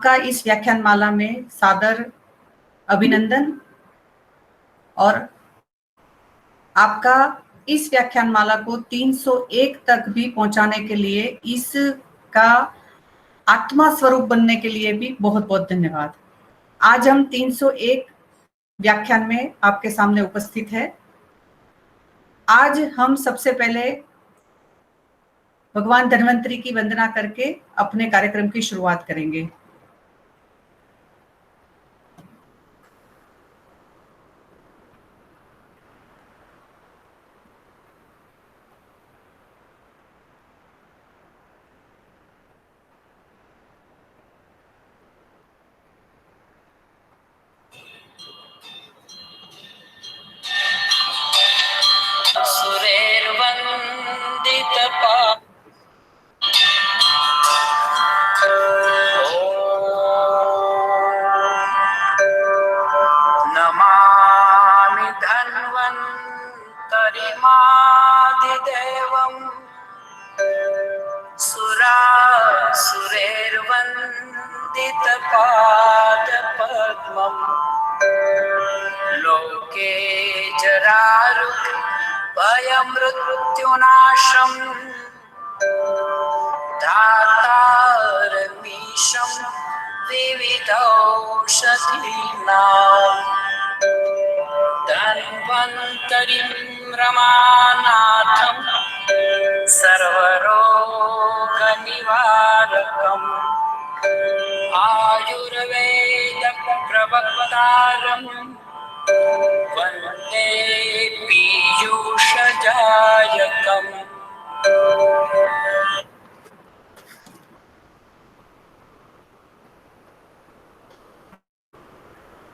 का इस व्याख्यानमाला में सादर अभिनंदन और आपका इस व्याख्यानमाला को 301 तक भी पहुंचाने के लिए, इसका आत्मा स्वरूप बनने के लिए भी बहुत बहुत धन्यवाद। आज हम 301 व्याख्यान में आपके सामने उपस्थित है। आज हम सबसे पहले भगवान धन्वंतरि की वंदना करके अपने कार्यक्रम की शुरुआत करेंगे। नमामि धन्वन्तरिमादिदेवं सुरासुरैर्वन्दितपादपद्मम् लोके जरारुग्भयमृत्युनाशम् धातारमीशं विविधौषधीनाम् धन्वन्तरिं रमानाथं सर्वरोगनिवारकम् आयुर्वेदप्रवक्तारं वन्दे पीयूषजायकम्।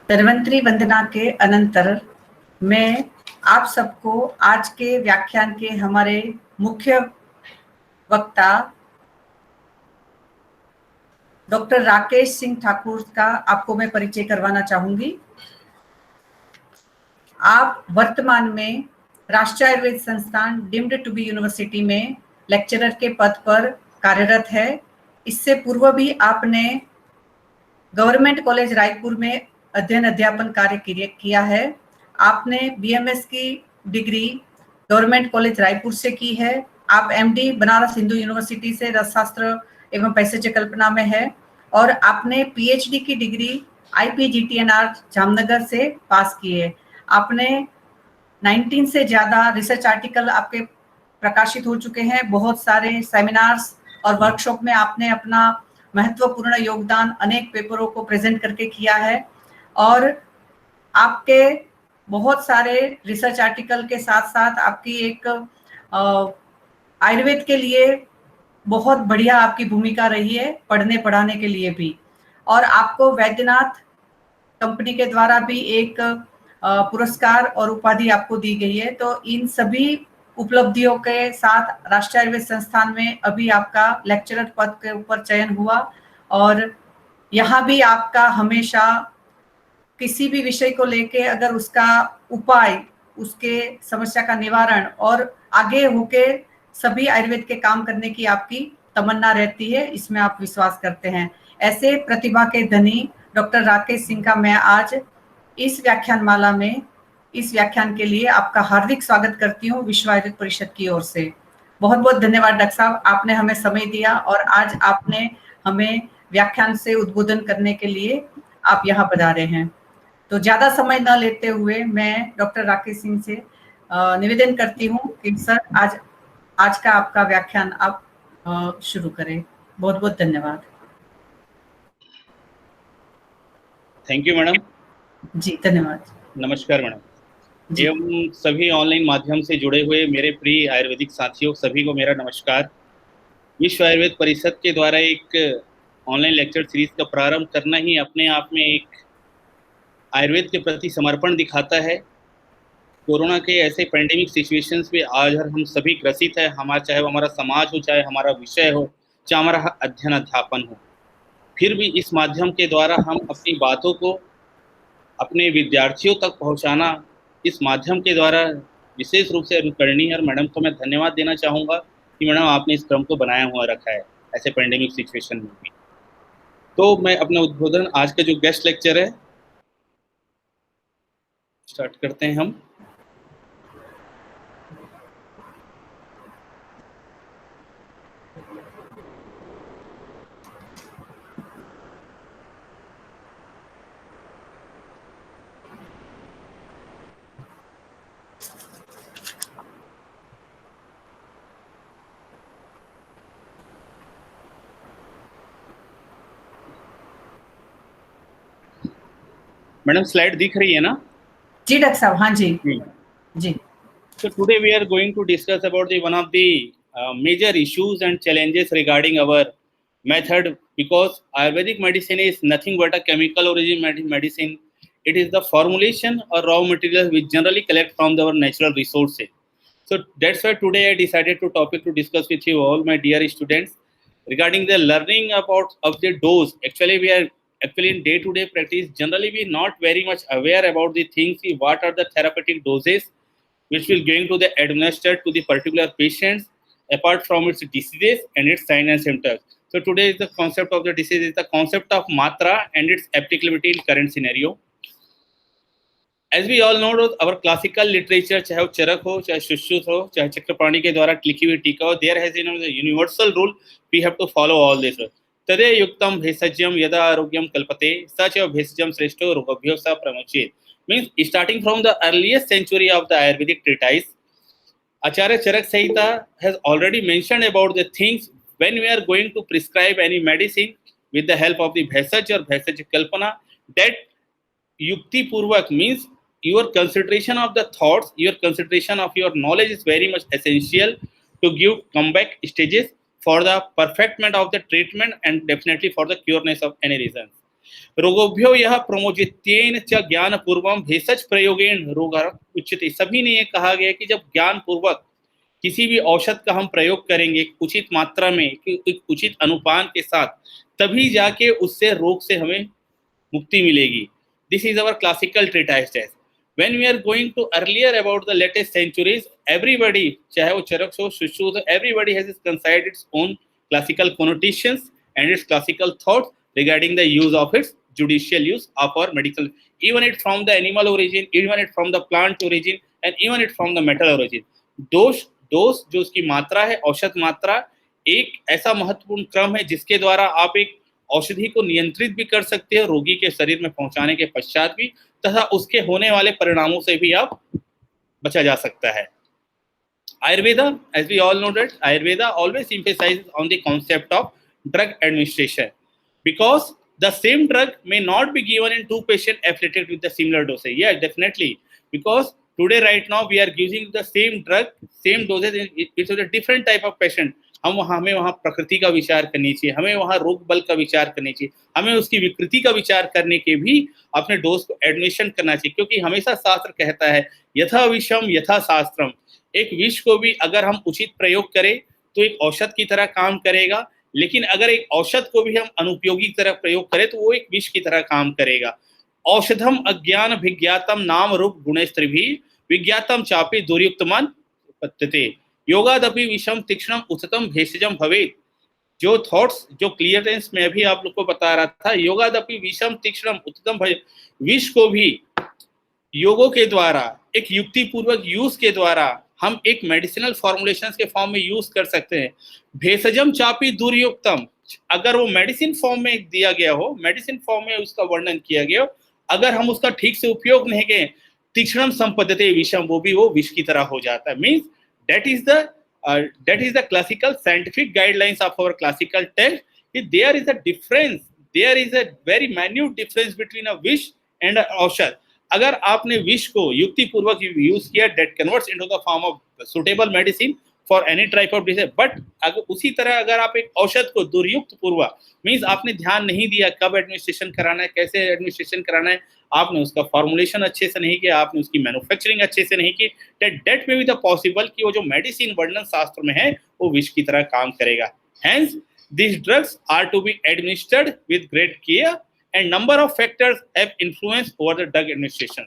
धन्वंतरि वंदना के अनंतर मैं आप सबको आज के व्याख्यान के हमारे मुख्य वक्ता डॉक्टर राकेश सिंह ठाकुर का आपको मैं परिचय करवाना चाहूंगी। आप वर्तमान में राष्ट्रीय आयुर्वेद संस्थान डीम्ड टू बी यूनिवर्सिटी में लेक्चरर के पद पर कार्यरत है। इससे पूर्व भी आपने गवर्नमेंट कॉलेज रायपुर में अध्ययन अध्यापन कार्य किया है। आपने बीएमएस की डिग्री गवर्नमेंट कॉलेज रायपुर से की है। आप एमडी बनारस हिंदू यूनिवर्सिटी से रसशास्त्र एवं पैसेज कल्पना में है और आपने पीएचडी की डिग्री आईपीजीटीएनआर जामनगर से पास की है। आपने 19 से ज्यादा रिसर्च आर्टिकल आपके प्रकाशित हो चुके हैं। बहुत सारे सेमिनार्स और वर्कशॉप में आपने अपना महत्वपूर्ण योगदान अनेक पेपरों को प्रेजेंट करके किया है और आपके बहुत सारे रिसर्च आर्टिकल के साथ साथ आपकी एक आयुर्वेद के लिए बहुत बढ़िया आपकी भूमिका रही है, पढ़ने पढ़ाने के लिए भी। और आपको वैद्यनाथ कंपनी के द्वारा भी एक पुरस्कार और उपाधि आपको दी गई है। तो इन सभी उपलब्धियों के साथ राष्ट्रीय आयुर्वेद संस्थान में अभी आपका लेक्चरर पद के ऊपर चयन हुआ और यहाँ भी आपका हमेशा किसी भी विषय को लेके अगर उसका उपाय, उसके समस्या का निवारण और आगे होके सभी आयुर्वेद के काम करने की आपकी तमन्ना रहती है, इसमें आप विश्वास करते हैं। ऐसे प्रतिभा के धनी डॉक्टर राकेश सिंह का मैं आज इस व्याख्यानमाला में इस व्याख्यान के लिए आपका हार्दिक स्वागत करती हूँ विश्व आयुर्वेद परिषद की ओर से। बहुत बहुत धन्यवाद डॉक्टर साहब, आपने हमें समय दिया और आज आपने हमें व्याख्यान से उद्बोधन करने के लिए आप यहाँ पधारे हैं। तो ज्यादा समय न लेते हुए मैं डॉक्टर राकेश सिंह से निवेदन करती हूँ कि सर आज का आपका व्याख्यान आप शुरू करें। बहुत बहुत धन्यवाद। Thank you madam. जी धन्यवाद। नमस्कार मैडम एवं सभी ऑनलाइन माध्यम से जुड़े हुए मेरे प्रिय आयुर्वेदिक साथियों, सभी को मेरा नमस्कार। विश्व आयुर्वेद परिषद के द्वारा एक ऑनलाइन लेक्चर सीरीज का प्रारंभ करना ही अपने आप में एक आयुर्वेद के प्रति समर्पण दिखाता है। कोरोना के ऐसे पैंडेमिक सिचुएशंस में आज हम सभी ग्रसित है, चाहे वो हमारा समाज हो, चाहे हमारा विषय हो, चाहे हमारा अध्ययन अध्यापन हो, फिर भी इस माध्यम के द्वारा हम अपनी बातों को अपने विद्यार्थियों तक पहुंचाना इस माध्यम के द्वारा विशेष रूप से अनुकरणीय है। और मैडम को मैं धन्यवाद देना चाहूँगा कि मैडम आपने इस क्रम को बनाया हुआ रखा है ऐसे पैंडेमिक सिचुएशन में भी। तो मैं अपना उद्बोधन, आज का जो गेस्ट लेक्चर है, स्टार्ट करते हैं हम। मैडम स्लाइड दिख रही है ना? जी डॉक्टर साहब, हाँ जी जी। So today we are going to discuss about the one of the major issues and challenges regarding our method, because Ayurvedic medicine is nothing but a chemical origin medicine. It is the formulation or raw materials which generally collect from our natural resources. So that's why today I decided to discuss with you all, my dear students, regarding the learning about of the dose. Actually, we are in day-to-day practice. Generally, we not very much aware about the things. What are the therapeutic doses which will going to the administered to the particular patients apart from its diseases and its signs and symptoms. So today is the concept of the disease is the concept of matra and its applicability in current scenario. As we all know, our classical literature, चाहे वो चरक हो, चाहे सुश्रुत हो, चाहे चक्रपाणी के द्वारा लिखी हुई टीका हो, there has the universal rule we have to follow all this. तदे युक्तम भेषज्यम यदा आरोग्यम कल्पते सच भेषजम श्रेष्ठो रोगभ्यो स प्रमुच्येत. Means starting from the earliest century of the Ayurvedic treatise, Acharya Charak Samhita has already mentioned about the things when we are going to prescribe any medicine with the help of the Bhesaj or Bhesaj Kalpana, that Yukti Purvak means your consideration of the thoughts, your consideration of your knowledge is very much essential to give comeback stages for the perfectment of the treatment and definitely for the cureness of any reason. रोगोभ्यो यह प्रमोजित्येन च ज्ञान पूर्वम भेषज प्रयोगेन रोग उच्यते. सभी ने ये कहा गया कि जब ज्ञान पूर्वक किसी भी औषध का हम प्रयोग करेंगे उचित मात्रा में, एक उचित अनुपान के साथ, तभी जाके उससे रोग से हमें मुक्ति मिलेगी. This is our classical treatise test. When we are going to earlier about the latest centuries, everybody, चाहे वो चरक हो, सुश्रुत हो, everybody has considered its own classical connotations and its classical thoughts regarding the use of its judicial use of our medical, even it from the animal origin, even it from the plant origin, and even it from the metal origin. दोष जो उसकी मात्रा है, औषध मात्रा, एक ऐसा महत्वपूर्ण क्रम है जिसके द्वारा आप एक औषधि को नियंत्रित भी कर सकते हैं रोगी के शरीर में पहुंचाने के पश्चात भी, तथा उसके होने वाले परिणामों से भी आप बचा जा सकता है. Ayurveda, as we all know that Ayurveda always emphasizes on the concept of drug administration, because the same drug may not be given in two patients afflicted with the similar dosage. Yeah, definitely, because today right now we are using the same drug, same dosage. It's a different type of patient. हमें वहाँ प्रकृति का विचार करनी चाहिए, हमें वहाँ रोग बल का विचार करनी चाहिए, हमें उसकी विकृति का विचार करने के भी अपने डोज को एडमिशन करना चाहिए. क्योंकि हमेशा शास्त्र कहता है यथा विषम यथा शास्त्रम. एक विष को भी अगर हम उचित प्रयोग करें तो एक औषध की तरह काम करेगा, लेकिन अगर एक औषध को भी हम अनुपयोगी तरह प्रयोग करें तो वो एक विष की तरह काम करेगा. औषधम अज्ञान विज्ञातम नाम रूप गुणस्त्रिभी विज्ञातम चापि दुर्युक्तमन पत्यते योगादपि विषम तीक्ष्णम उच्चतम भेषजम भवेत. जो थॉट्स, जो क्लियरेंस में भी आप लोग को बता रहा था, योगादपि विषम तीक्ष्णम उच्चतम भवेत, विष को भी योगों के द्वारा, एक युक्ति पूर्वक यूज के द्वारा हम एक मेडिसिनल फॉर्मुलेशंस के फॉर्म में यूज कर सकते हैं. भेषजम चापि दुर्युक्तम, अगर वो मेडिसिन फॉर्म में दिया गया हो, मेडिसिन फॉर्म में उसका वर्णन किया गया हो, अगर हम उसका ठीक से उपयोग नहीं करें, तीक्ष्णम संपद्यते विषम, वो भी वो विष की तरह हो जाता है. Means that is the classical scientific guidelines of our classical text. There is a difference, there is a very minute difference between a wish and a औषध. अगर आपने विष को युक्ति पूर्वक यूज किया, that converts into the form of suitable medicine for any type of disease. But अगर उसी तरह अगर आप एक औषध को दुर्युक्त पूर्वक, मीन्स आपने ध्यान नहीं दिया कब एडमिनिस्ट्रेशन कराना है, कैसे एडमिनिस्ट्रेशन कराना है, आपने उसका फॉर्मुलेशन अच्छे से नहीं किया, आपने उसकी मैन्युफैक्चरिंग अच्छे से नहीं की, डेट में भी द पॉसिबल कि वो जो मेडिसिन वर्णन शास्त्र में है वो विष की तरह काम करेगा. Hence these drugs are to be administered with great care and number of factors have influence over the drug administration.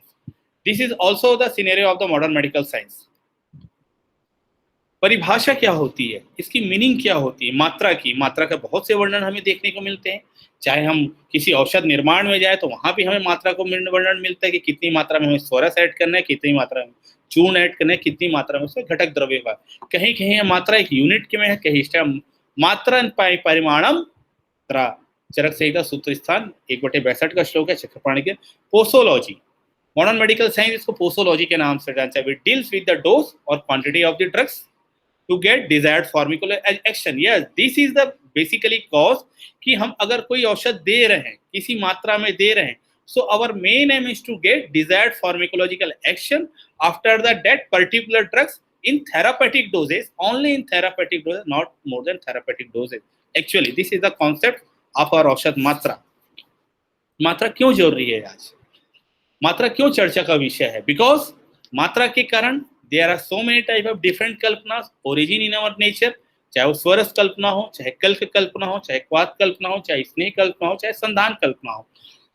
This is also the scenario of the modern medical science. परिभाषा क्या होती है, इसकी मीनिंग क्या होती है, मात्रा का बहुत से वर्णन हमें देखने को मिलते हैं। चाहे हम किसी औषध निर्माण में जाए तो वहां भी हमें मात्रा को वर्णन मिलता है कि कितनी मात्रा में हमें स्वरस ऐड करना है, कितनी मात्रा में चूर्ण ऐड करना है, कितनी मात्रा में उसमें घटक द्रव्य का। कहीं कहीं मात्रा एक यूनिट के में है, कहीं मात्रा परिमाणम चरक संहिता सूत्र स्थान 1/62 का श्लोक है चक्रपाणी के। पोसोलॉजी, मॉडर्न मेडिकल साइंस इसको पोसोलॉजी के नाम से जानता है। डील्स विद द डोज और quantity of the drugs to get desired pharmacological action. Yes, this is the basically cause कि हम अगर कोई औषध दे रहे हैं, किसी मात्रा में दे रहे हैं, so our main aim is to get desired pharmacological action after the that particular drugs in therapeutic doses, only in therapeutic doses, not more than therapeutic doses. Actually, this is the concept of our औषध मात्रा। मात्रा क्यों जरूरी है आज, मात्रा क्यों चर्चा का विषय है? बिकॉज मात्रा के कारण there are so many type of different कल्पना ओरिजिन इन आवर नेचर। चाहे वो स्वरस कल्पना हो, चाहे कल्क कल्पना हो, चाहे क्वात कल्पना हो, चाहे स्नेह कल्पना हो, चाहे संधान कल्पना हो,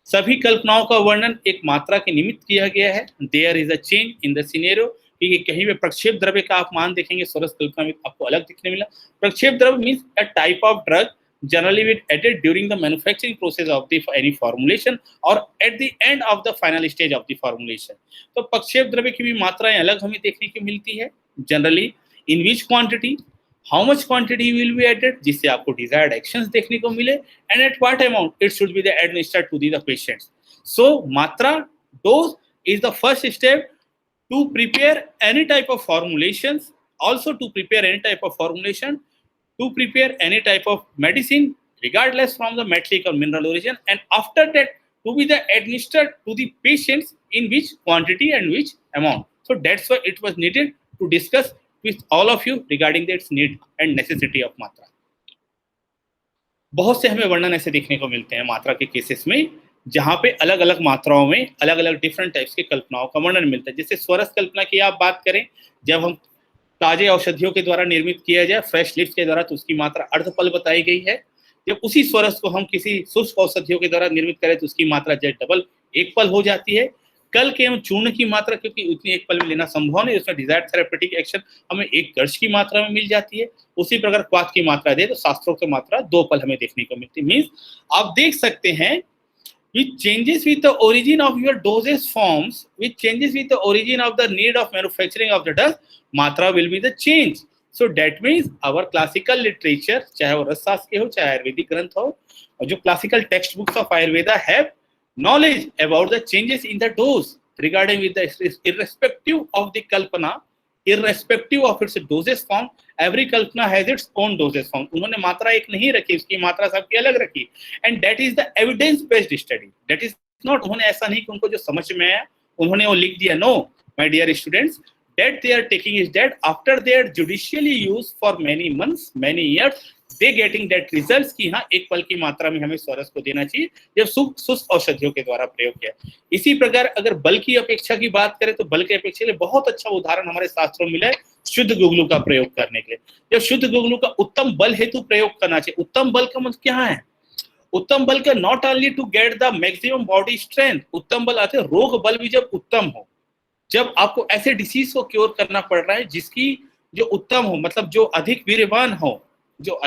सभी कल्पनाओं का वर्णन एक मात्रा के निमित्त किया गया है। There is a change in the scenario, कि कहीं भी प्रक्षेप द्रव्य का आप मान देखेंगे स्वरस कल्पना में आपको अलग दिखने मिला। प्रक्षेप द्रव्य means a type of drug generally with added during the manufacturing process of the any formulation or at the end of the final stage of the formulation। तो प्रक्षेप द्रव्य की भी मात्राएं अलग हमें देखने को मिलती है। Generally in which quantity, how much quantity will be added, जिससे आपको डिजायर्ड एक्शंस देखने को मिले, and at what amount it should be the administered to the patients. So मात्रा, dose is the first step to prepare any type of formulations, also to prepare any type of formulation, to prepare any type of medicine regardless from the metallic or mineral origin, and after that to be the administered to the patients in which quantity and which amount. So that's why it was needed to discuss with all of you regarding its need and necessity of matra। बहुत से हमें वर्णन ऐसे देखने को मिलते हैं मात्रा के केसेस में, जहां पे अलग अलग मात्राओं में अलग अलग डिफरेंट टाइप्स के कल्पनाओं का वर्णन मिलता है। जैसे स्वरस कल्पना की आप बात करें, जब हम ताजे औषधियों के द्वारा निर्मित किया जाए, फ्रेश लीव्स के द्वारा, तो उसकी मात्रा अर्धपल बताई गई है। जब उसी स्वरस को हम किसी शुष्क औषधियों के द्वारा निर्मित करें तो उसकी मात्रा जेड डबल एक पल हो जाती है। कल के एवं चूर्ण की मात्रा क्योंकि उतनी एक पल में लेना संभव नहीं, उसमें डिजायर्ड थेरेपेटिक एक्शन हमें 1 गर्श की मात्रा में मिल जाती है। उसी प्रकार क्वाथ की मात्रा दे तो शास्त्रोक्त मात्रा 2 पल हमें देखने को मिलती है। मीन्स आप देख सकते हैं which changes with the origin of your dosage forms, which changes with the origin of the need of manufacturing of the drug, matra will be the change। So that means our classical literature, चाहे वो रसशास्त्र के हो, चाहे आयुर्वेदिक ग्रंथ हो, और जो classical textbooks of Ayurveda have knowledge about the changes in the dose regarding with the irrespective of the kalpana, irrespective of its dosage form, every kalpana has its own dosage form। उन्होंने मात्रा एक नहीं रखी, उसकी मात्रा सबकी अलग रखी, and that is the evidence based study। that is not, उन्होंने ऐसा नहीं कि उनको जो समझ में आया उन्होंने वो लिख दिया। no my dear students, that they are taking is that after they are judicially used for many months, many years, they getting that results कि हाँ 1 पल की मात्रा में हमें स्वरस को देना चाहिए जब शुष्क औषधियों के द्वारा प्रयोग किया। इसी प्रकार अगर बल की अपेक्षा की बात करें तो बल की अपेक्षा के लिए बहुत अच्छा उदाहरण हमारे शास्त्रों में मिला है शुद्ध गुगलू का प्रयोग करने के लिए। जब शुद्ध गुगलू का उत्तम बल हेतु प्रयोग करना चाहिए। उत्तम बल का मतलब क्या है? उत्तम बल का not only to get the maximum body strength, उत्तम बल आते रोग बल भी जब उत्तम हो, जब आपको ऐसे डिसीज को क्योर करना पड़ रहा है जिसकी जो उत्तम हो, मतलब जो अधिक वीर्यवान हो, जो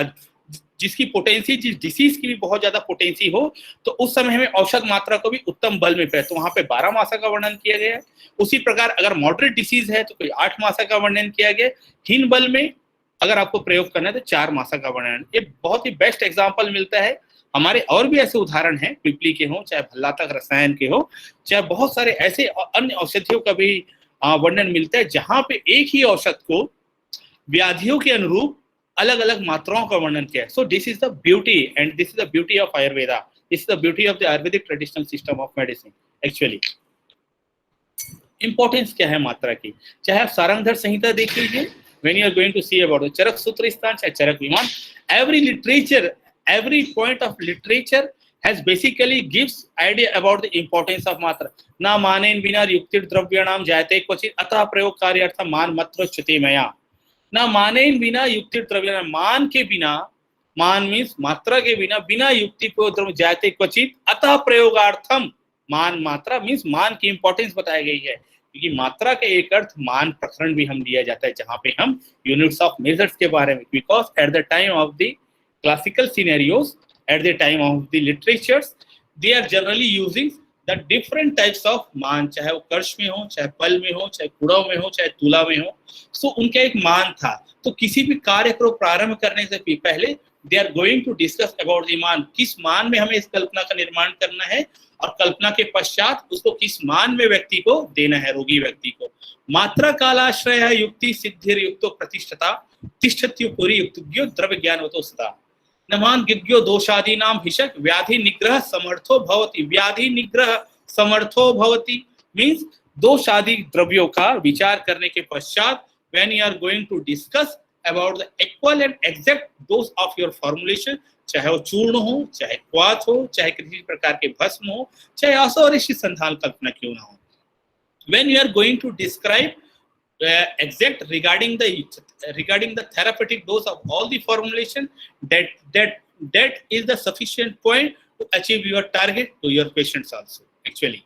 जिसकी पोटेंसी, जिस डिसीज की भी बहुत ज्यादा पोटेंसी हो, तो उस समय हमें औषध मात्रा को भी उत्तम बल में पे, तो वहां पे 12 मासा का वर्णन किया गया है। उसी प्रकार अगर मॉडरेट डिसीज है तो कोई 8 मासा का वर्णन किया गया। हीन बल में अगर आपको प्रयोग करना है तो 4 मासा का वर्णन। ये बहुत ही बेस्ट एग्जाम्पल मिलता है। हमारे और भी ऐसे उदाहरण हैं, पिपली के हो, चाहे भल्लातक रसायन के हो, चाहे बहुत सारे ऐसे अन्य औषधियों का भी वर्णन मिलता है जहां पे एक ही औषध को व्याधियों के अनुरूप अलग अलग मात्राओं का वर्णन किया है। So this is the beauty and this is the beauty of Ayurveda, this is the beauty of the Ayurvedic traditional system of medicine. Actually importance क्या है मात्रा की, चाहे आप सारंगधर संहिता देख लीजिए, when you are going to see about the Charaka Sutra Sthana, चाहे Charaka Vimana, every literature, every point of literature has basically gives idea about the importance of matra। ना मानेन बिना युक्ति द्रव्याणाम जायते क्वचित अतः प्रयोग कार्यार्थ मान मत्र च्युते मया। ना मानेन बिना युक्ति द्रव्याणाम, मान के बिना, मान मीन्स मात्रा के बिना, बिना युक्ति को द्रव्य जायते क्वचित अतः प्रयोगार्थम मान, मात्रा मीन्स मान की इंपॉर्टेंस बताई गई है। क्योंकि मात्रा का एक अर्थ मान प्रकरण भी हम लिया जाता है, जहां पे हम यूनिट्स ऑफ मेजर्स के बारे में, because at the time of the classical scenarios, at the time of the literatures, they are generally using the different types of मान, चाहे वो कर्ष में हो, चाहे पल में हो, चाहे कुड़व में हो, चाहे तुला में हो। सो उनका एक मान था। तो किसी भी कार्य को प्रारंभ करने से पहले they are going to discuss about the मान, किस मान में हमें इस कल्पना का निर्माण करना है, और कल्पना के पश्चात उसको किस मान में व्यक्ति को देना है, रोगी व्यक्ति को। मात्रा कालाश्रय युक्ति सिद्धिर युक्तो प्रतिष्ठता तिष्ठत्युपरि युक्तज्ञो द्रव्य ज्ञानवतो सदा नमान गिज्ञो दोषादि नाम हिषक व्याधि निग्रह समर्थो भवति। व्याधि निग्रह समर्थो भवति मीन्स दोषादि द्रव्यों का विचार करने के पश्चात when you are going to discuss about the equal and exact dose of your formulation, चाहे वो चूर्ण हो, चाहे क्वाथ हो, चाहे किसी प्रकार के भस्म हो, चाहे असौरिशी संधान कल्पना क्यों ना हो, when you are going to describe exact regarding the therapeutic dose of all the formulation, that is the sufficient point to achieve your target to your patients also actually.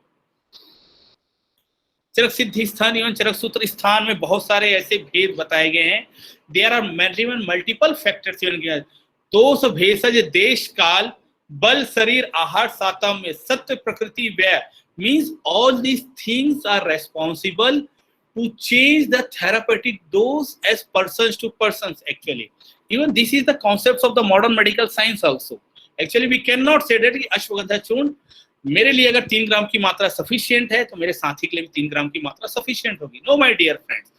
चरक सिद्धि स्थान एवं चरक सूत्र स्थान में बहुत सारे ऐसे भेद बताए गए हैं। There are multiple factors. दोष भेषज देश काल बल शरीर आहार सातम्य सत्य प्रकृति व्यय means all these things are responsible to change the therapeutic dose as persons to persons actually. Even this is the concept of the modern medical science also. Actually we can not say that कि अश्वगंधा चूर्ण मेरे लिए अगर 3 ग्राम की मात्रा sufficient है तो मेरे साथी के लिए भी 3 ग्राम की मात्रा सफिशिएंट होगी। No my dear friends,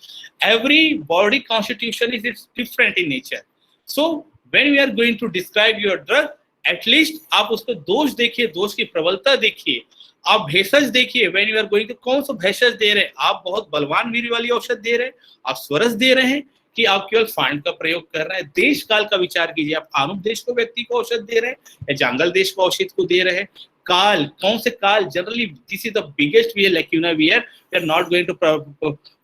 every body constitution is different in nature. So when we are going to describe your drug, at least आप उसको दोष देखिए, दोष की प्रबलता देखिए, आप भेषज देखिए। When you are going to, कौन सा भेषज दे रहे हैं आप? बहुत बलवान वीर्य वाली औषध दे रहे हैं, आप स्वरस दे रहे हैं, कि आप केवल फांड का प्रयोग कर रहे हैं? देश काल का विचार कीजिए, आप आनुप देश को व्यक्ति को औषध दे रहे हैं या जांगल देश को औषध को दे रहे हैं? काल, कौन से काल? Generally this is the biggest we lacuna we are not going to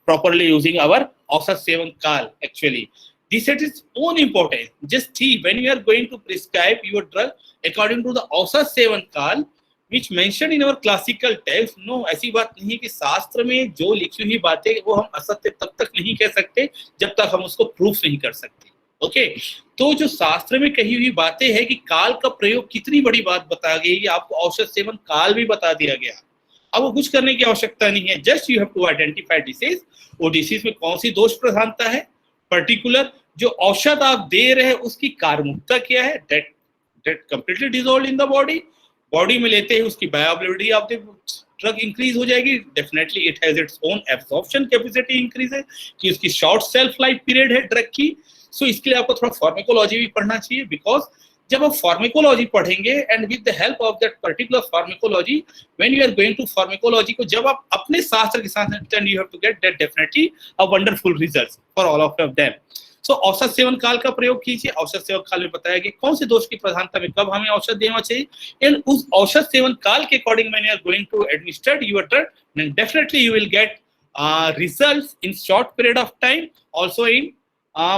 properly using our औषध सेवन काल actually. This has its own importance. Just see, when you are going to prescribe your drug according to the औषध सेवन काल which mentioned in our classical text, no, ऐसी बात नहीं कि शास्त्र में जो लिखी हुई बातें वो हम असत्य तब तक नहीं कह सकते जब तक हम उसको प्रूफ नहीं कर सकते। ओके, तो जो शास्त्र में कही हुई बातें हैं कि काल का प्रयोग कितनी बड़ी बात बता गई, आपको औषध सेवन काल भी बता दिया गया। अब वो कुछ करने की आवश्यकता नहीं है, just you have to identify disease. वो डिसीज में कौन सी दोष प्रधानता है, पर्टिकुलर जो औषध आप दे रहे हैं उसकी कार्मुकता क्या है, that completely dissolve in the body. Body में लेते हैं उसकी bioavailability of the drug increase हो जाएगी। Definitely it has its own absorption capacity increase है, कि उसकी शॉर्ट सेल्फ लाइफ पीरियड है ड्रग की। सो इसके लिए आपको थोड़ा फार्माकोलॉजी भी पढ़ना चाहिए, बिकॉज जब आप फार्माकोलॉजी पढ़ेंगे and with the help of that particular pharmacology, when you are going to pharmacology को जब आप अपने शास्त्र के साथ understand, you have to get that definitely a wonderful results for all of them. So औषध सेवन काल का प्रयोग कीजिए। औषध सेवन काल में बताया कि कौन से दोष की प्रधानता में कब हमें औषध देना चाहिए, एंड उस औषध सेवन काल के according when you are going to administer your drug, then definitely you will get results in short period of time, also in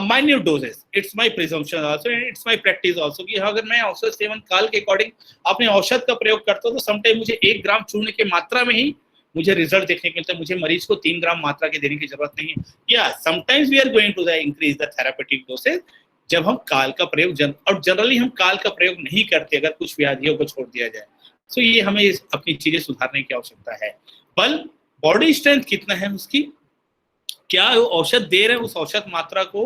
minute doses. It's my presumption also and it's my practice also कि अगर मैं औषध सेवन काल के according अपने औषध का प्रयोग करता हूँ तो समटाइम मुझे 1 ग्राम चूर्ण के मात्रा में ही मुझे रिजल्ट देखने को मिलता है, मुझे मरीज को 3 ग्राम मात्रा के देने की जरूरत नहीं है। या sometimes we are going to increase the therapeutic dosage जब हम काल का प्रयोग और जनरली हम काल का प्रयोग नहीं करते अगर कुछ व्याधियों को छोड़ दिया जाए। सो ये हमें अपनी चीजें सुधारने की आवश्यकता है। बल, बॉडी स्ट्रेंथ कितना है उसकी, क्या वो औषध दे रहे हैं उस औषध मात्रा को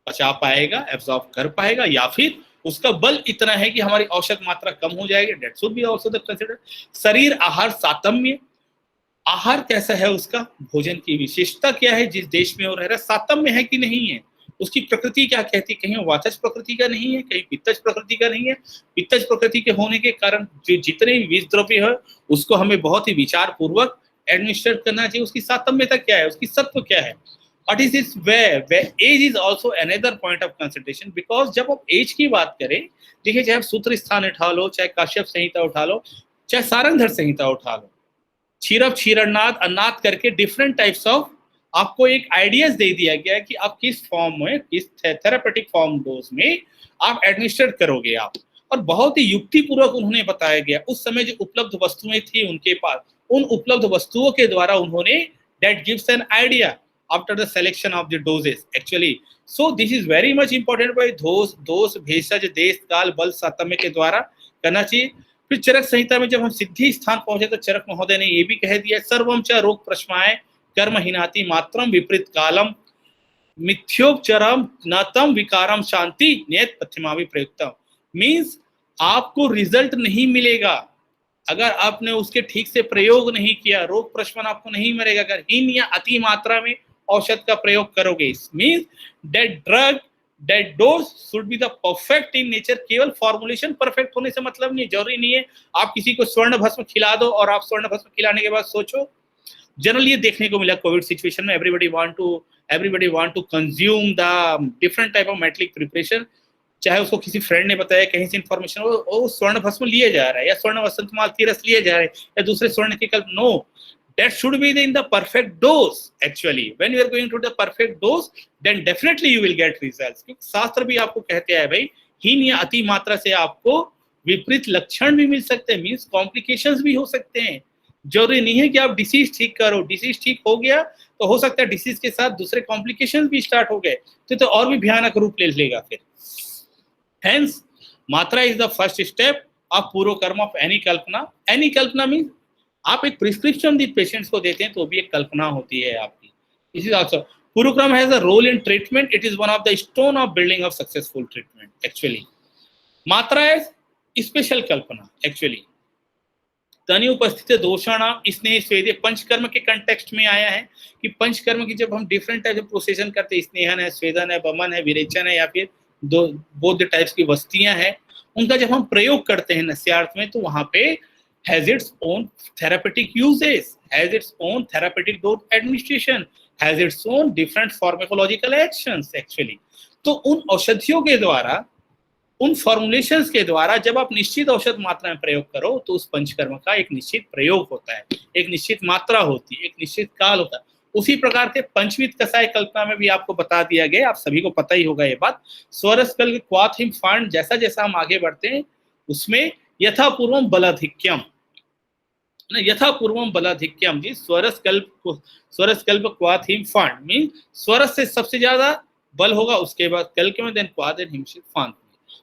पचा पाएगा, एब्जॉर्ब कर पाएगा, या फिर उसका बल इतना है कि हमारी औषध मात्रा कम हो जाएगी। That should be also the consider. शरीर आहार सातम्य, आहार कैसा है उसका, भोजन की विशेषता क्या है, जिस देश में वो रह रहा है सातम्य है कि नहीं है, उसकी प्रकृति क्या कहती है, कहीं वातज प्रकृति का नहीं है, कहीं पित्तज प्रकृति का नहीं है। पित्तज प्रकृति के होने के कारण जो जितने विष द्रव्य है उसको हमें बहुत ही विचार पूर्वक एडमिनिस्टर करना चाहिए। उसकी सातम्यता क्या है, उसकी सत्व क्या है। What is this where age is also another point of consideration, because जब आप एज की बात करें, देखिए चाहे आप सूत्र स्थान उठा लो, चाहे काश्यप संहिता उठा लो, चाहे सारंगधर संहिता उठा लो, क्षीरप क्षीरनाद अन्नाद करके डिफरेंट टाइप्स ऑफ आपको एक आइडियाज दे दिया गया है कि आप किस फॉर्म में, किस थेरापेटिक फॉर्म डोज में आप एडमिनिस्टर करोगे आप। और बहुत ही युक्ति पूर्वक उन्होंने बताया गया, उस समय जो उपलब्ध वस्तुएं थी उनके पास, उन उपलब्ध वस्तुओं के द्वारा उन्होंने that gives an idea after the selection of the doses actually. So this is very much important by those भेषज देश काल बल सातम्य के द्वारा करना चाहिए। फिर चरक संहिता में जब हम सिद्धि स्थान पहुंचे तो चरक महोदय ने ये भी कह दिया, सर्वम च रोग प्रश्माय कर्महीनाति मात्रम विपरीत कालम मिथ्योपचरम नतम विकारम शांति नियत पथ्यमावि प्रयुक्तम। मीन्स आपको रिजल्ट नहीं मिलेगा अगर आपने उसके ठीक से प्रयोग नहीं किया, रोग प्रशमन आपको नहीं मिलेगा अगर हीन या अति मात्रा में औषध का प्रयोग करोगे। Means that drug that does should be the perfect in nature. केवल फॉर्मुलेशन परफेक्ट होने से मतलब नहीं, जरूरी नहीं है आप किसी को स्वर्ण भस्म खिला दो और आप स्वर्ण भस्म खिलाने के बाद सोचो। जनरली ये देखने को मिला कोविड सिचुएशन में, everybody want to consume the different type of metallic preparation, चाहे उसको किसी फ्रेंड ने बताया, कहीं से इंफॉर्मेशन, वो स्वर्ण भस्म लिए जा रहा है या स्वर्ण वसंत मालती रस लिए जा रहे हैं या दूसरे स्वर्ण के कल्प। No, that should be in the perfect dose actually. When you are going to the perfect dose then definitely you will get results. क्योंकि शास्त्र भी आपको कहते हैं भाई हीन या अति मात्रा से आपको विपरीत लक्षण भी मिल सकते हैं, मीन्स कॉम्प्लिकेशंस भी हो सकते हैं। जरूरी नहीं है कि आप डिसीज ठीक करो, डिसीज ठीक हो गया तो हो सकता है डिसीज के साथ दूसरे कॉम्प्लिकेशंस भी स्टार्ट हो गए तो और भी भयानक रूप ले लेगा फिर। Hence, मात्रा is the first step of पूर्व कर्म of any Kalpana. Any Kalpana means आप एक प्रिस्क्रिप्शन दी पेशेंट्स को देते हैं तो भी एक कल्पना होती है आपकी। This is also पूर्व कर्म has a role in treatment. It is one of the stone of building of successful treatment actually. मात्रा है स्पेशल कल्पना एक्चुअली। तनि उपस्थित दोषाणाम स्नेह स्वेदे पंचकर्म के कंटेक्स्ट में आया है कि पंचकर्म की जब हम डिफरेंट टाइप ऑफ प्रोसेशन करते हैं, स्नेहन है, स्वेदन है, वमन है, विरेचन है या फिर दो बोध टाइप्स की वस्तियां हैं, उनका जब हम प्रयोग करते हैं नस्यार्थ में तो वहां पे has its own therapeutic uses, has its own therapeutic dose administration, has its own different pharmacological actions actually। तो उन औषधियों के द्वारा, उन फॉर्मुलेशंस के द्वारा जब आप निश्चित औषध मात्रा में प्रयोग करो तो उस पंचकर्म का एक निश्चित प्रयोग होता है, एक निश्चित मात्रा होती है, एक निश्चित काल होता है। उसी प्रकार के पंचविध कषाय कल्पना में भी आपको बता दिया गया, आप सभी को पता ही होगा ये बात। स्वरस कल्प क्वाथ हिम फांड, जैसा जैसा हम आगे बढ़ते हैं उसमें यथापूर्वम बलाधिक्यम, यथापूर्वम बलाधिक्यम जी, स्वरस कल्प क्वाथ हिम फांड मीन स्वरस से सबसे ज्यादा बल होगा, उसके बाद कल्प में देन क्वाथ एंड हिमशित फांड।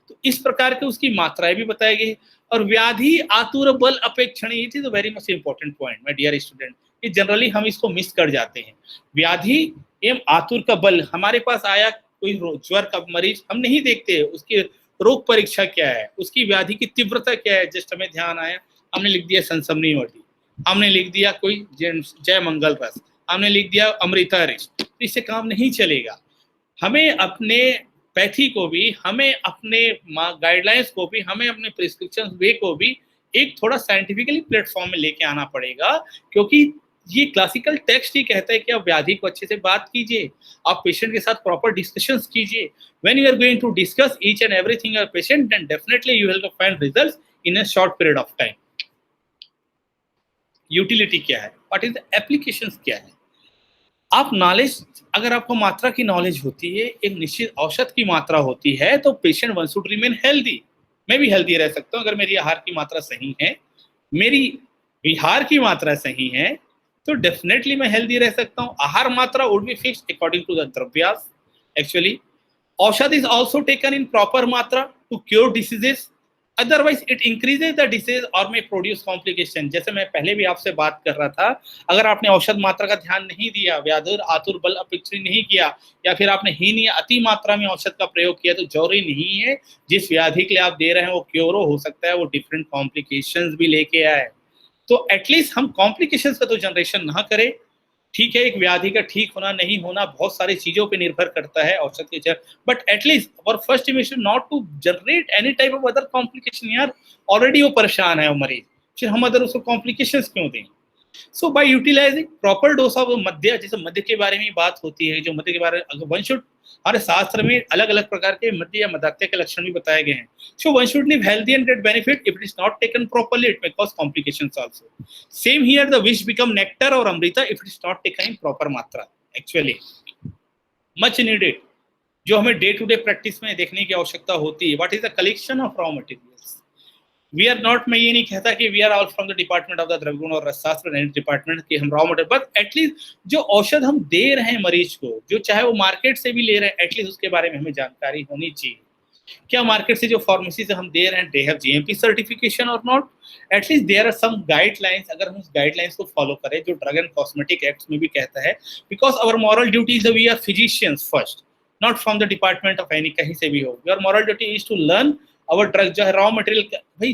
तो इस प्रकार के उसकी मात्राएं भी बताई गई। और व्याधि आतुर बल अपेक्षणीय, it is a very much important point my dear student, कि जनरली हम इसको मिस कर जाते हैं। व्याधि एवं आतुर का बल, हमारे पास आया कोई ज्वर का मरीज, हम नहीं देखते उसकी रोग परीक्षा क्या है, उसकी व्याधि की तीव्रता क्या है, जस्ट हमें ध्यान आया हमने लिख दिया संसमनी वटी, हमने लिख दिया कोई जय मंगल रस, हमने लिख दिया अमृता रिश, तो इससे काम नहीं चलेगा। हमें अपने पैथी को भी, हमें अपने गाइडलाइंस को भी, हमें अपने प्रिस्क्रिप्शन वे को भी एक थोड़ा साइंटिफिकली प्लेटफॉर्म में लेके आना पड़ेगा, क्योंकि ये क्लासिकल टेक्स्ट ही कहता है कि आप व्याधि को अच्छे से बात कीजिए, आप पेशेंट के साथ प्रॉपर डिस्कशंस कीजिए। When you are going to discuss each and everything your patient, then definitely you will find results in a short period of time. Utility क्या है, व्हाट इज द एप्लीकेशंस क्या है। आप knowledge, अगर आपको मात्रा की नॉलेज होती है, एक निश्चित औषध की मात्रा होती है, तो patient one should remain healthy. मैं भी हेल्दी रह सकता हूँ अगर मेरी आहार की मात्रा सही है, मेरी विहार की मात्रा सही है, तो डेफिनेटली मैं हेल्दी रह सकता हूँ। आहार मात्रा would be fixed according to the द्रव्यास एक्चुअली। औषध is also taken in proper मात्रा to cure diseases, otherwise it increases the disease और मे प्रोड्यूस कॉम्प्लिकेशन। जैसे मैं पहले भी आपसे बात कर रहा था, अगर आपने औषध मात्रा का ध्यान नहीं दिया, व्याधुर आतुर बल अपेक्षित नहीं किया, या फिर आपने हीन या अति मात्रा में औषध का प्रयोग किया, तो जरूरी नहीं है जिस व्याधि के लिए आप दे रहे हैं वो क्योर हो सकता है वो डिफरेंट कॉम्प्लिकेशंस भी लेके आए। तो एटलीस्ट हम कॉम्प्लिकेशंस का तो जनरेशन ना करें। ठीक है, एक व्याधि का ठीक होना नहीं होना बहुत सारी चीजों पे निर्भर करता है औषध के, बट एटलीस्ट और फर्स्ट इमेशन not to generate any type of other complication. यार ऑलरेडी वो परेशान है वो मरीज, फिर हम अदर उसको कॉम्प्लिकेशंस क्यों दें। So by utilizing proper dose of मध्य, जैसे मध्य के बारे में बात होती है, जो मध्य के बारे में वन शुड, हमारे शास्त्र में अलग अलग प्रकार के मध्य या मदात्य के लक्षण भी बताए गए हैं। So one should live healthy and get benefit, if it is not taken properly it may cause complications also. Same here, the विश बिकम नेक्टर और अमृता if it is not taken in proper मात्रा actually. Much needed, जो हमें day to day practice में देखने की आवश्यकता होती है, what is the collection of raw materials. We are not, मैं ये नहीं कहता कि we are all from the department of the द्रव्यगुण और रसशास्त्र डिपार्टमेंट कि हम रॉ मटेरियल, बट एटलीस्ट जो औषध हम दे रहे हैं मरीज को, जो चाहे वो मार्केट से भी ले रहे हैं, एटलीस्ट उसके बारे में हमें जानकारी होनी चाहिए। क्या मार्केट से जो फार्मेसी से हम दे रहे हैं, दे हैव जीएमपी सर्टिफिकेशन और not, at least there are some guidelines. अगर हम उस गाइडलाइंस को फॉलो करें जो ड्रग एंड कॉस्मेटिक एक्ट में भी कहता है, because our moral duty is we are physicians first, not from the department of any, कहीं से भी हो। Your moral duty is to learn our drug जो है रॉ मटेरियल, भाई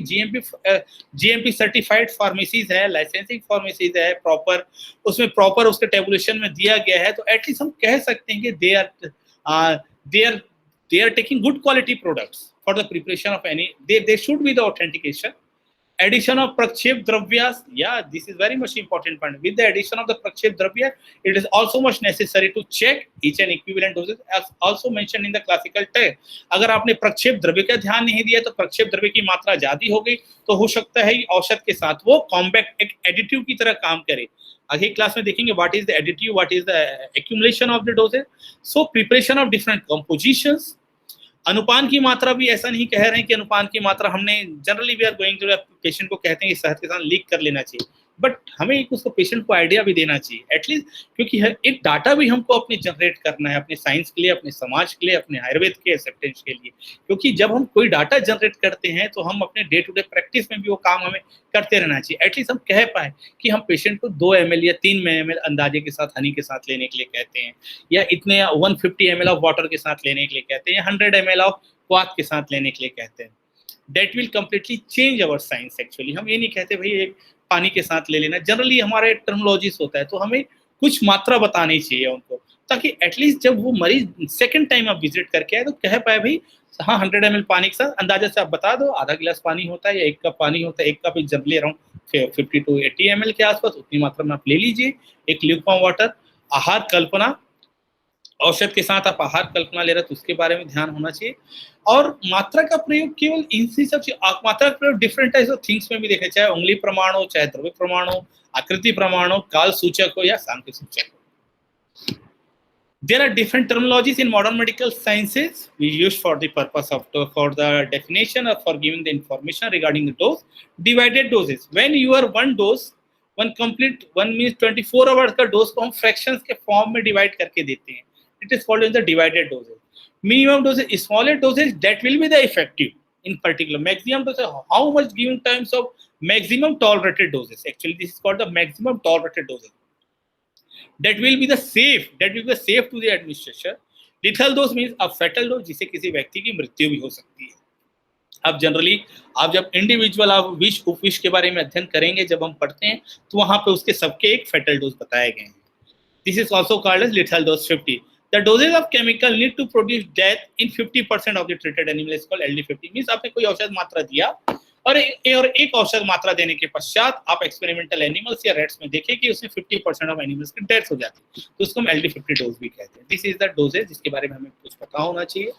जीएमपी सर्टिफाइड फार्मेसीज है, लाइसेंसिंग फार्मेसीज है, प्रॉपर उसमें प्रॉपर उसके टेबुलेशन में दिया गया है, तो एटलीस्ट हम कह सकते हैं कि they are taking good quality products for the preparation of any, they should be the authentication. Addition of prakshep dravyas, yeah, this is very much important point. With the addition of the prakshep dravya, it is also much necessary to check each and equivalent doses as also mentioned in the classical text. अगर आपने प्रक्षेप द्रव्य का ध्यान नहीं दिया तो प्रक्षेप द्रव्य की मात्रा ज्यादा हो गई तो हो सकता है औषध के साथ वो कॉम्बैक्ट एक एडिटिव की तरह काम करे। अगली क्लास में देखेंगे what is the additive, what is the accumulation of the doses. So preparation of different compositions. अनुपान की मात्रा भी ऐसा नहीं कह रहे हैं कि अनुपान की मात्रा हमने generally we are going to patient को कहते हैं कि शहद के साथ लीक कर लेना चाहिए, बट हमें एक उसको पेशेंट को आइडिया भी देना चाहिए एटलीस्ट, क्योंकि एक डाटा भी हमको अपने जनरेट करना है अपने साइंस के लिए, अपने समाज के लिए, अपने आयुर्वेद के एक्सेप्टेंस के लिए। क्योंकि जब हम कोई डाटा जनरेट करते हैं तो हम अपने डे टू डे प्रैक्टिस में भी वो काम हमें करते रहना चाहिए। एटलीस्ट हम कह पाए कि हम पेशेंट को 2 ml या 3 ml अंदाजे के साथ हनी के साथ लेने के लिए कहते हैं, या इतने 150 ml ऑफ वाटर के साथ लेने के लिए कहते हैं, या 100 ml ऑफ क्वाथ के साथ लेने के लिए कहते हैं। That will completely change our science actually. हम ये नहीं कहते भाई एक पानी के साथ ले लेना, जनरली हमारे टर्मोलॉजिस्ट होता है तो हमें कुछ मात्रा बतानी चाहिए उनको, ताकि एटलीस्ट जब वो मरीज सेकंड टाइम आप विजिट करके आए तो कह पाए भाई हाँ 100 ml पानी के साथ अंदाजा से आप बता दो आधा गिलास पानी होता है या 1 कप पानी होता है। 1 cup generally around 50 to 80 ml के आसपास, उतनी मात्रा में आप ले लीजिए। एक ल्यूकवार्म वाटर। आहार कल्पना, औषध के साथ आप आहार कल्पना ले रहे तो उसके बारे में ध्यान होना चाहिए। और मात्रा का प्रयोग केवल इनसी सब मात्रा का प्रयोग डिफरेंट टाइप्स ऑफ थिंग्स में भी देखे, चाहे उंगली प्रमाण हो, चाहे द्रव्य प्रमाण हो, आकृति प्रमाण हो, काल सूचक हो या सांख्य सूचक हो। There are different terminologies in modern medical sciences we use for the purpose of for the definition or for giving the information regarding the dose. Divided doses, when you are one dose, one means 24 hours का dose को हम fractions के form में divide करके देते हैं, it is called as the divided doses. Minimum dosage, smaller dosage, that will be the effective in particular. Maximum dosage, how much given times of maximum tolerated doses, actually this is called the maximum tolerated dosage. That will be the safe to the administration. Lethal dose means a fatal dose, जिसे किसी व्यक्ति की मृत्यु भी हो सकती है। अब जनरली आप जब इंडिविजुअल आप विष उपविष के बारे में अध्ययन करेंगे, जब हम पढ़ते हैं तो वहां पे उसके सबके एक फेटल डोज बताए गए हैं। This is also called as lethal dose 50. The dosage of chemical need to produce death in 50% of the treated animal is called LD50. Means आपने कोई औषध मात्रा दिया और एक औषध मात्रा देने के पश्चात आप एक्सपेरिमेंटल एनिमल्स या रेट्स में देखें कि उसमें 50% ऑफ एनिमल्स की डेथ हो जाती है, तो उसको हम LD50 डोज भी कहते हैं। दिस इज द डोजेज जिसके बारे में हमें कुछ पता होना चाहिए।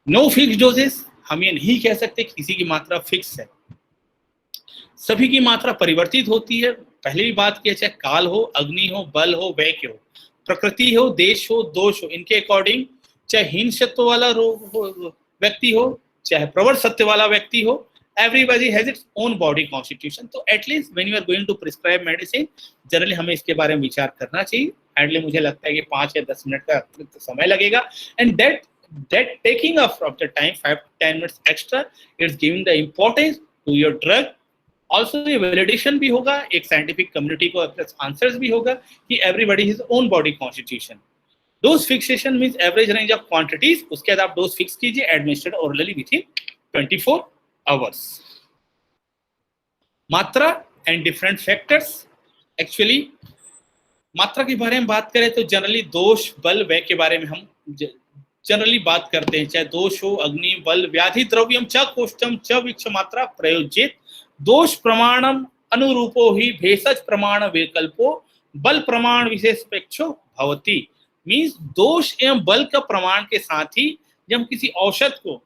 नो फिक्स डोजेस, हम ये नहीं कह सकते किसी की मात्रा फिक्स है, सभी की मात्रा परिवर्तित होती है। पहले भी बात किया, चाहे काल हो, अग्नि हो, बल हो, वैक्य हो, प्रकृति हो, देश हो, दोष हो, इनके अकॉर्डिंग चाहे हीन सत्व वाला व्यक्ति हो, चाहे प्रबल सत्य वाला व्यक्ति हो, everybody has its own body constitution. तो at least when you are going to prescribe medicine, generally हमें इसके बारे में विचार करना चाहिए। हार्डली मुझे लगता है कि 5 या 10 मिनट का अतिरिक्त समय लगेगा, and that taking of the time 5 to 10 minutes extra, it's giving the importance to your drug. Also ये validation भी होगा, एक scientific community को answers भी होगा कि everybody has own body constitution. Dose fixation means average range of quantities, उसके बाद आप dose fix कीजिए, administered orally within 24 hours. मात्रा and different factors. Actually मात्रा के बारे में बात करें तो जनरली दोष, बल, व्यय के बारे में हम जनरली बात करते हैं, चाहे दोष हो, अग्नि, बल, व्याधि द्रव्यम च कोष्ठम च विक्ष मात्रा प्रयोजित दोष प्रमाणम अनुरूपो ही भेषज प्रमाण विकल्पो बल प्रमाण विशेषपेक्षो भवति। मींस दोष एवं बल का प्रमाण के साथ ही जब हम किसी औषध को,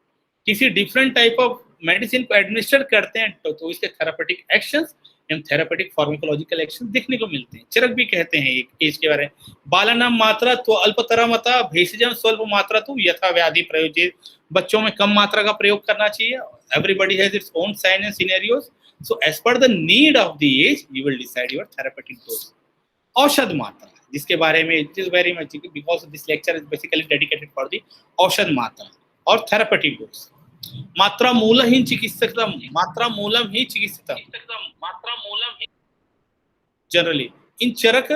किसी डिफरेंट टाइप ऑफ मेडिसिन को एडमिनिस्टर करते हैं तो इसके therapeutic actions and therapeutic pharmacological action देखने को मिलते हैं। चरक भी कहते हैं एक एज के बारे में, बालानाम मात्रा तो अल्पतरमता भेषजम स्वल्प मात्रा तो यथा व्याधि प्रयोजित, बच्चों में कम मात्रा का प्रयोग करना चाहिए। Everybody has its own sign and scenarios, so as per the need of the age you will decide your therapeutic dose. औषध मात्रा, जिसके बारे में it is very much because this lecture is basically dedicated for the औषध मात्रा और therapeutic dose. मात्रा मूल ही चिकित्सकम, मात्रा मूलम ही चिकित्सकम, मात्रा मूलम ही generally in Charaka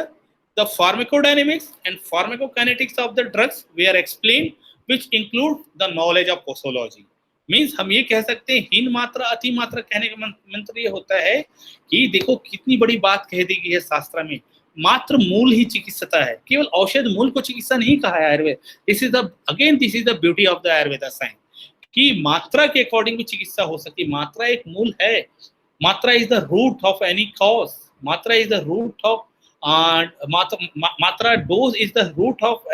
the pharmacodynamics and pharmacokinetics of the drugs were explained which include the knowledge of posology। Means हम ये कह सकते हैं हीन मात्रा अति मात्रा कहने का मंत्र ये होता है कि देखो कितनी बड़ी बात कह दी गई है शास्त्र में, मात्र मूल ही चिकित्सता है, केवल औषध मूल को चिकित्सा नहीं कहा है Ayurveda. This is the beauty of the Ayurveda science कि मात्रा के अकॉर्डिंग भी चिकित्सा हो सकती है। मात्रा एक मूल है, मात्रा is the root of any cause, मात्रा is the root of matra dose is the root of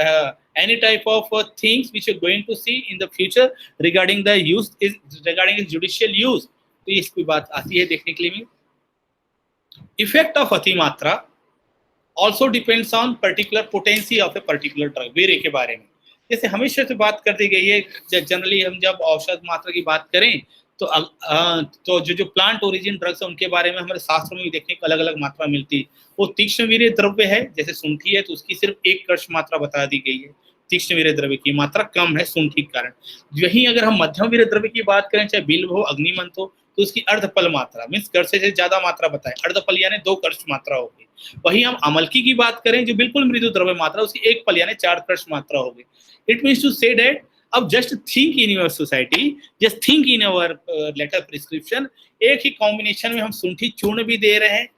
any type of things which you're going to see in the future regarding the use is regarding its judicial use। तो इस कोई बात आती है देखने के लिए। इफेक्ट ऑफ अति मात्रा also depends on particular potency of a particular drug। वीर्य के बारे में जैसे हमेशा से बात कर दी गई है, जनरली हम जब औषध मात्रा की बात करें तो जो प्लांट ओरिजिन ड्रग्स है उनके बारे में हमारे शास्त्रों में भी देखने को अलग अलग मात्रा मिलती है। वो तीक्ष्ण वीर्य द्रव्य है, जैसे शुंठी है तो उसकी सिर्फ 1 कर्ष मात्रा बता दी गई है, तीक्ष्ण वीर्य द्रव्य की मात्रा कम है शुंठी के कारण। वहीं अगर हम मध्यम वीर्य द्रव्य की बात करें, चाहे बिल्व हो अग्निमंथ हो, तो उसकी अर्धपल मात्रा मीन्स कर्ष से ज्यादा मात्रा बताए, अर्धपल यानी 2 कर्ष मात्रा होगी। वहीं हम अमलकी की बात करें जो बिल्कुल मृदु द्रव्य मात्रा, उसकी 1 पल यानी 4 कर्ष मात्रा होगी। It means to say that अब just think in your society, just think in our later prescription, एक ही कॉम्बिनेशन में हम शुंठी चूर्ण भी दे रहे हैं,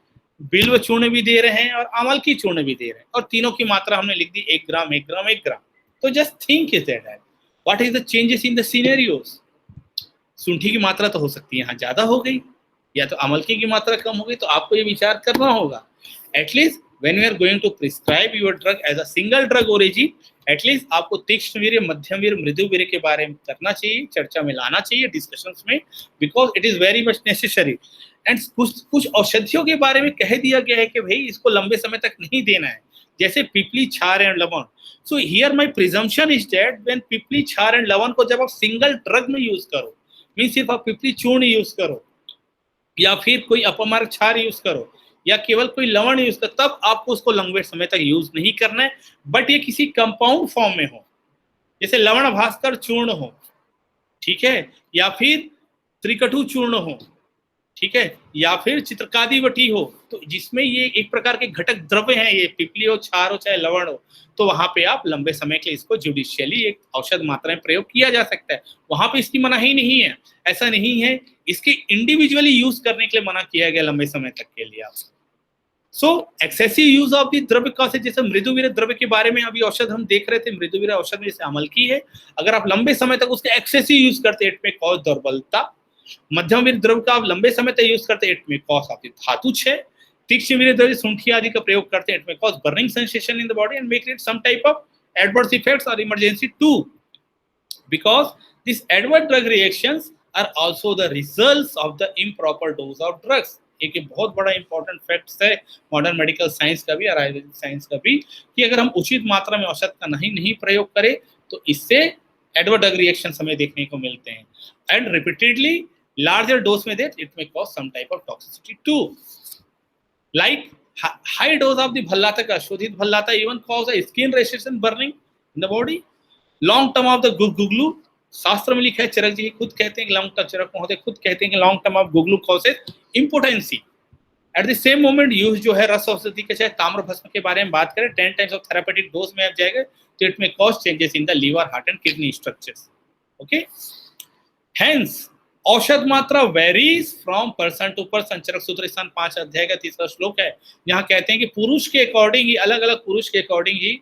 बिल्व चूर्ण भी दे रहे हैं और अमलकी चूर्ण भी दे रहे हैं, और तीनों की मात्रा हमने लिख दी 1 ग्राम 1 ग्राम 1 ग्राम। तो just think is that what is the changes in the scenarios. शुंठी की मात्रा तो हो सकती है यहाँ ज्यादा हो गई या तो अमलकी की मात्रा कम हो गई, तो आपको ये विचार करना होगा। At least when we are going to prescribe your drug as a single drug origin, at least आपको तीक्ष्ण वीर्य, मध्यम वीर्य, मृदु वीर्य के बारे में करना चाहिए, चर्चा में लाना चाहिए डिस्कशंस में, because it is very much necessary. And कुछ औषधियों के बारे में कह दिया गया है कि भाई इसको लंबे समय तक नहीं देना है, जैसे पिपली, क्षार एंड लवण। So here my presumption is that when पिपली, क्षार एंड लवण को जब आप सिंगल ड्रग में यूज करो, मीन सिर्फ आप पिपली चूर्ण यूज करो या फिर कोई अपमार्ग क्षार यूज करो या केवल कोई लवण यूज कर, तब आपको उसको लंबे समय तक यूज नहीं करना है। बट ये किसी कंपाउंड फॉर्म में हो, जैसे लवण भास्कर चूर्ण हो, ठीक है, या फिर त्रिकटु चूर्ण हो, ठीक है, या फिर चित्रकादी वटी हो, तो जिसमें ये एक प्रकार के घटक द्रव्य हैं, ये पिपली हो, क्षार हो, चाहे लवण हो, तो वहां पे आप लंबे समय के लिए इसको जुडिशियली एक औषध मात्रा में प्रयोग किया जा सकता है। वहां पे इसकी मनाही नहीं है, ऐसा नहीं है, इसके इंडिविजुअली यूज करने के लिए मना किया गया लंबे समय तक के लिए आप। सो एक्सेसिव यूज ऑफ द द्रव्य कॉज, जैसे मृदुवीर्य द्रव्य के बारे में अभी औषध हम देख रहे थे, मृदुवीर्य औषध में जैसे अमलकी है, अगर आप लंबे समय तक उसका एक्सेसिव यूज करते इट में कॉज दुर्बलता। मध्यम वीर्य द्रव्य का आप लंबे समय तक यूज करते इट में कॉज आपकी धातु क्षय। तीक्ष्ण वीर्य द्रव्य शुंठी आदि का प्रयोग करते इट में cause burning sensation in the body and make it some type of adverse effects और emergency too, because this adverse drug reactions are also the results of the improper dose of drugs. एक बहुत बड़ा important fact है modern medical science का भी और Ayurvedic science का भी, कि अगर हम उचित मात्रा में औषध का नहीं प्रयोग करें तो इससे एडवर्स ड्रग रिएक्शन हमें देखने को मिलते हैं। एंड रिपीटेडली लार्जर डोज में that it may cause some type of toxicity too, like high dose of the भल्लातक, शोधित भल्लाता even cause a skin restriction burning in the body. Long term of the गुगलू, शास्त्र में लिखा है, चरक जी खुद कहते हैं कि लॉन्ग टर्म, चरक महोदय खुद कहते हैं कि लॉन्ग टर्म ऑफ गुगलू causes impotency. At the same moment use जो है रस औषधि के, चाहे ताम्र भस्म के बारे में बात करें, 10 टाइम्स ऑफ थेरापेटिक डोज में आप जाएगा तो इट में cause changes in the liver, heart and kidney structures. Okay, hence औषध मात्रा varies from person to person. Charaka Sutra Sthana 5 अध्याय का 3रा श्लोक है, जहाँ कहते हैं कि पुरुष के अकॉर्डिंग ही, अलग अलग पुरुष के अकॉर्डिंग ही,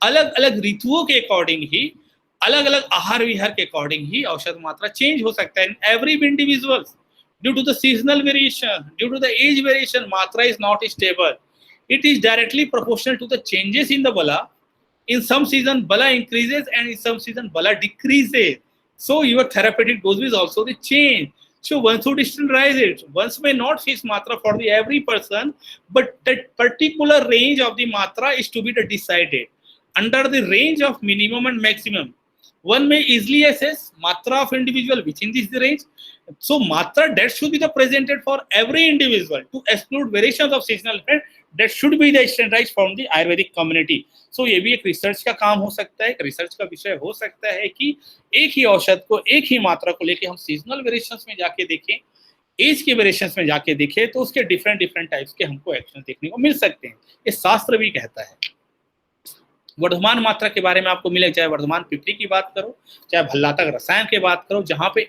अलग अलग ऋतुओं के अकॉर्डिंग ही, अलग अलग आहार विहार के अकॉर्डिंग ही औषध मात्रा चेंज हो सकता है। In every individual due to the seasonal variation, due to the age variation, matra is not stable. It is directly proportional to the changes in the bala. In some season bala increases and in some season bala decreases, so your therapeutic dose is also the change. So one should standardize it. One may not fix matra for the every person, but that particular range of the matra is to be decided under the range of minimum and maximum. One may easily assess matra of individual within this range. So matra that should be the presented for every individual to exclude variations of seasonal effect that should be the standardized from the Ayurvedic community. So ये भी एक research का काम हो सकता है, एक research का विषय हो सकता है कि एक ही औषध को एक ही मात्रा को लेके हम सीजनल वेरिएशंस में जाके देखें, एज के वेरिएशंस में जाके देखें तो उसके डिफरेंट टाइप्स के हमको एक्शन देखने को मिल सकते हैं। ये शास्त्र भी कहता है। वर्धमान मात्रा के बारे में आपको मिले, चाहे वर्धमान पिपली की बात करो, चाहे भल्लातक रसायन की बात करो, जहां पे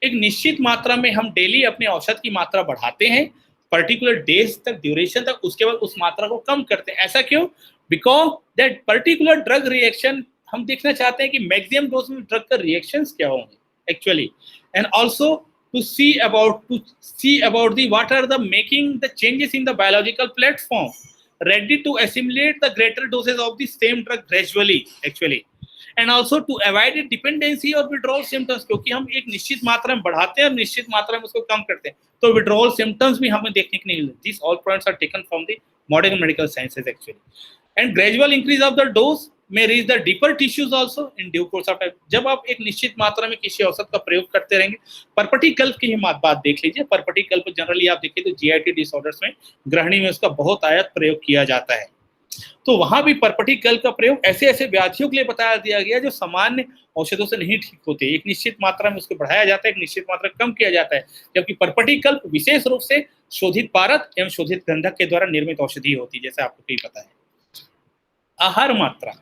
एक निश्चित मात्रा में हम डेली अपने औषध की मात्रा बढ़ाते हैं पर्टिकुलर डेज तक, ड्यूरेशन तक, उसके बाद उस मात्रा को कम करते हैं। ऐसा क्यों? Because that particular drug reaction हम देखना चाहते हैं कि मैक्सिमम डोज में ड्रग का रिएक्शंस क्या होंगे actually, and also to see about the what are the making the changes in the biological platform ready to assimilate the greater doses of the same drug gradually actually, and also to avoid the dependency or withdrawal symptoms, क्योंकि हम एक निश्चित मात्रा में बढ़ाते हैं और निश्चित मात्रा में उसको कम करते हैं तो withdrawal symptoms भी हमें देखने को नहीं मिलते। These all points are taken from the modern medical sciences actually, and gradual increase of the dose may reach the deeper tissues also in due course of time। जब आप एक निश्चित मात्रा में किसी औषध का प्रयोग करते रहेंगे, परपटी कल्प की ही बात देख लीजिए। परपटी कल्प जनरली आप देखिए तो जीआईटी डिसऑर्डर्स में ग्रहणी में उसका बहुत आयत प्रयोग किया जाता है। तो वहां भी परपटी कल्प का प्रयोग ऐसे व्याधियों के लिए बताया दिया गया जो सामान्य औषधों से नहीं ठीक होते। एक निश्चित मात्रा में उसको बढ़ाया जाता है, एक निश्चित मात्रा कम किया जाता है, जबकि परपटी कल्प विशेष रूप से शोधित पारक एवं शोधित गंधक के द्वारा निर्मित औषधि होती है, जैसे आपको भी पता है। आहार मात्रा।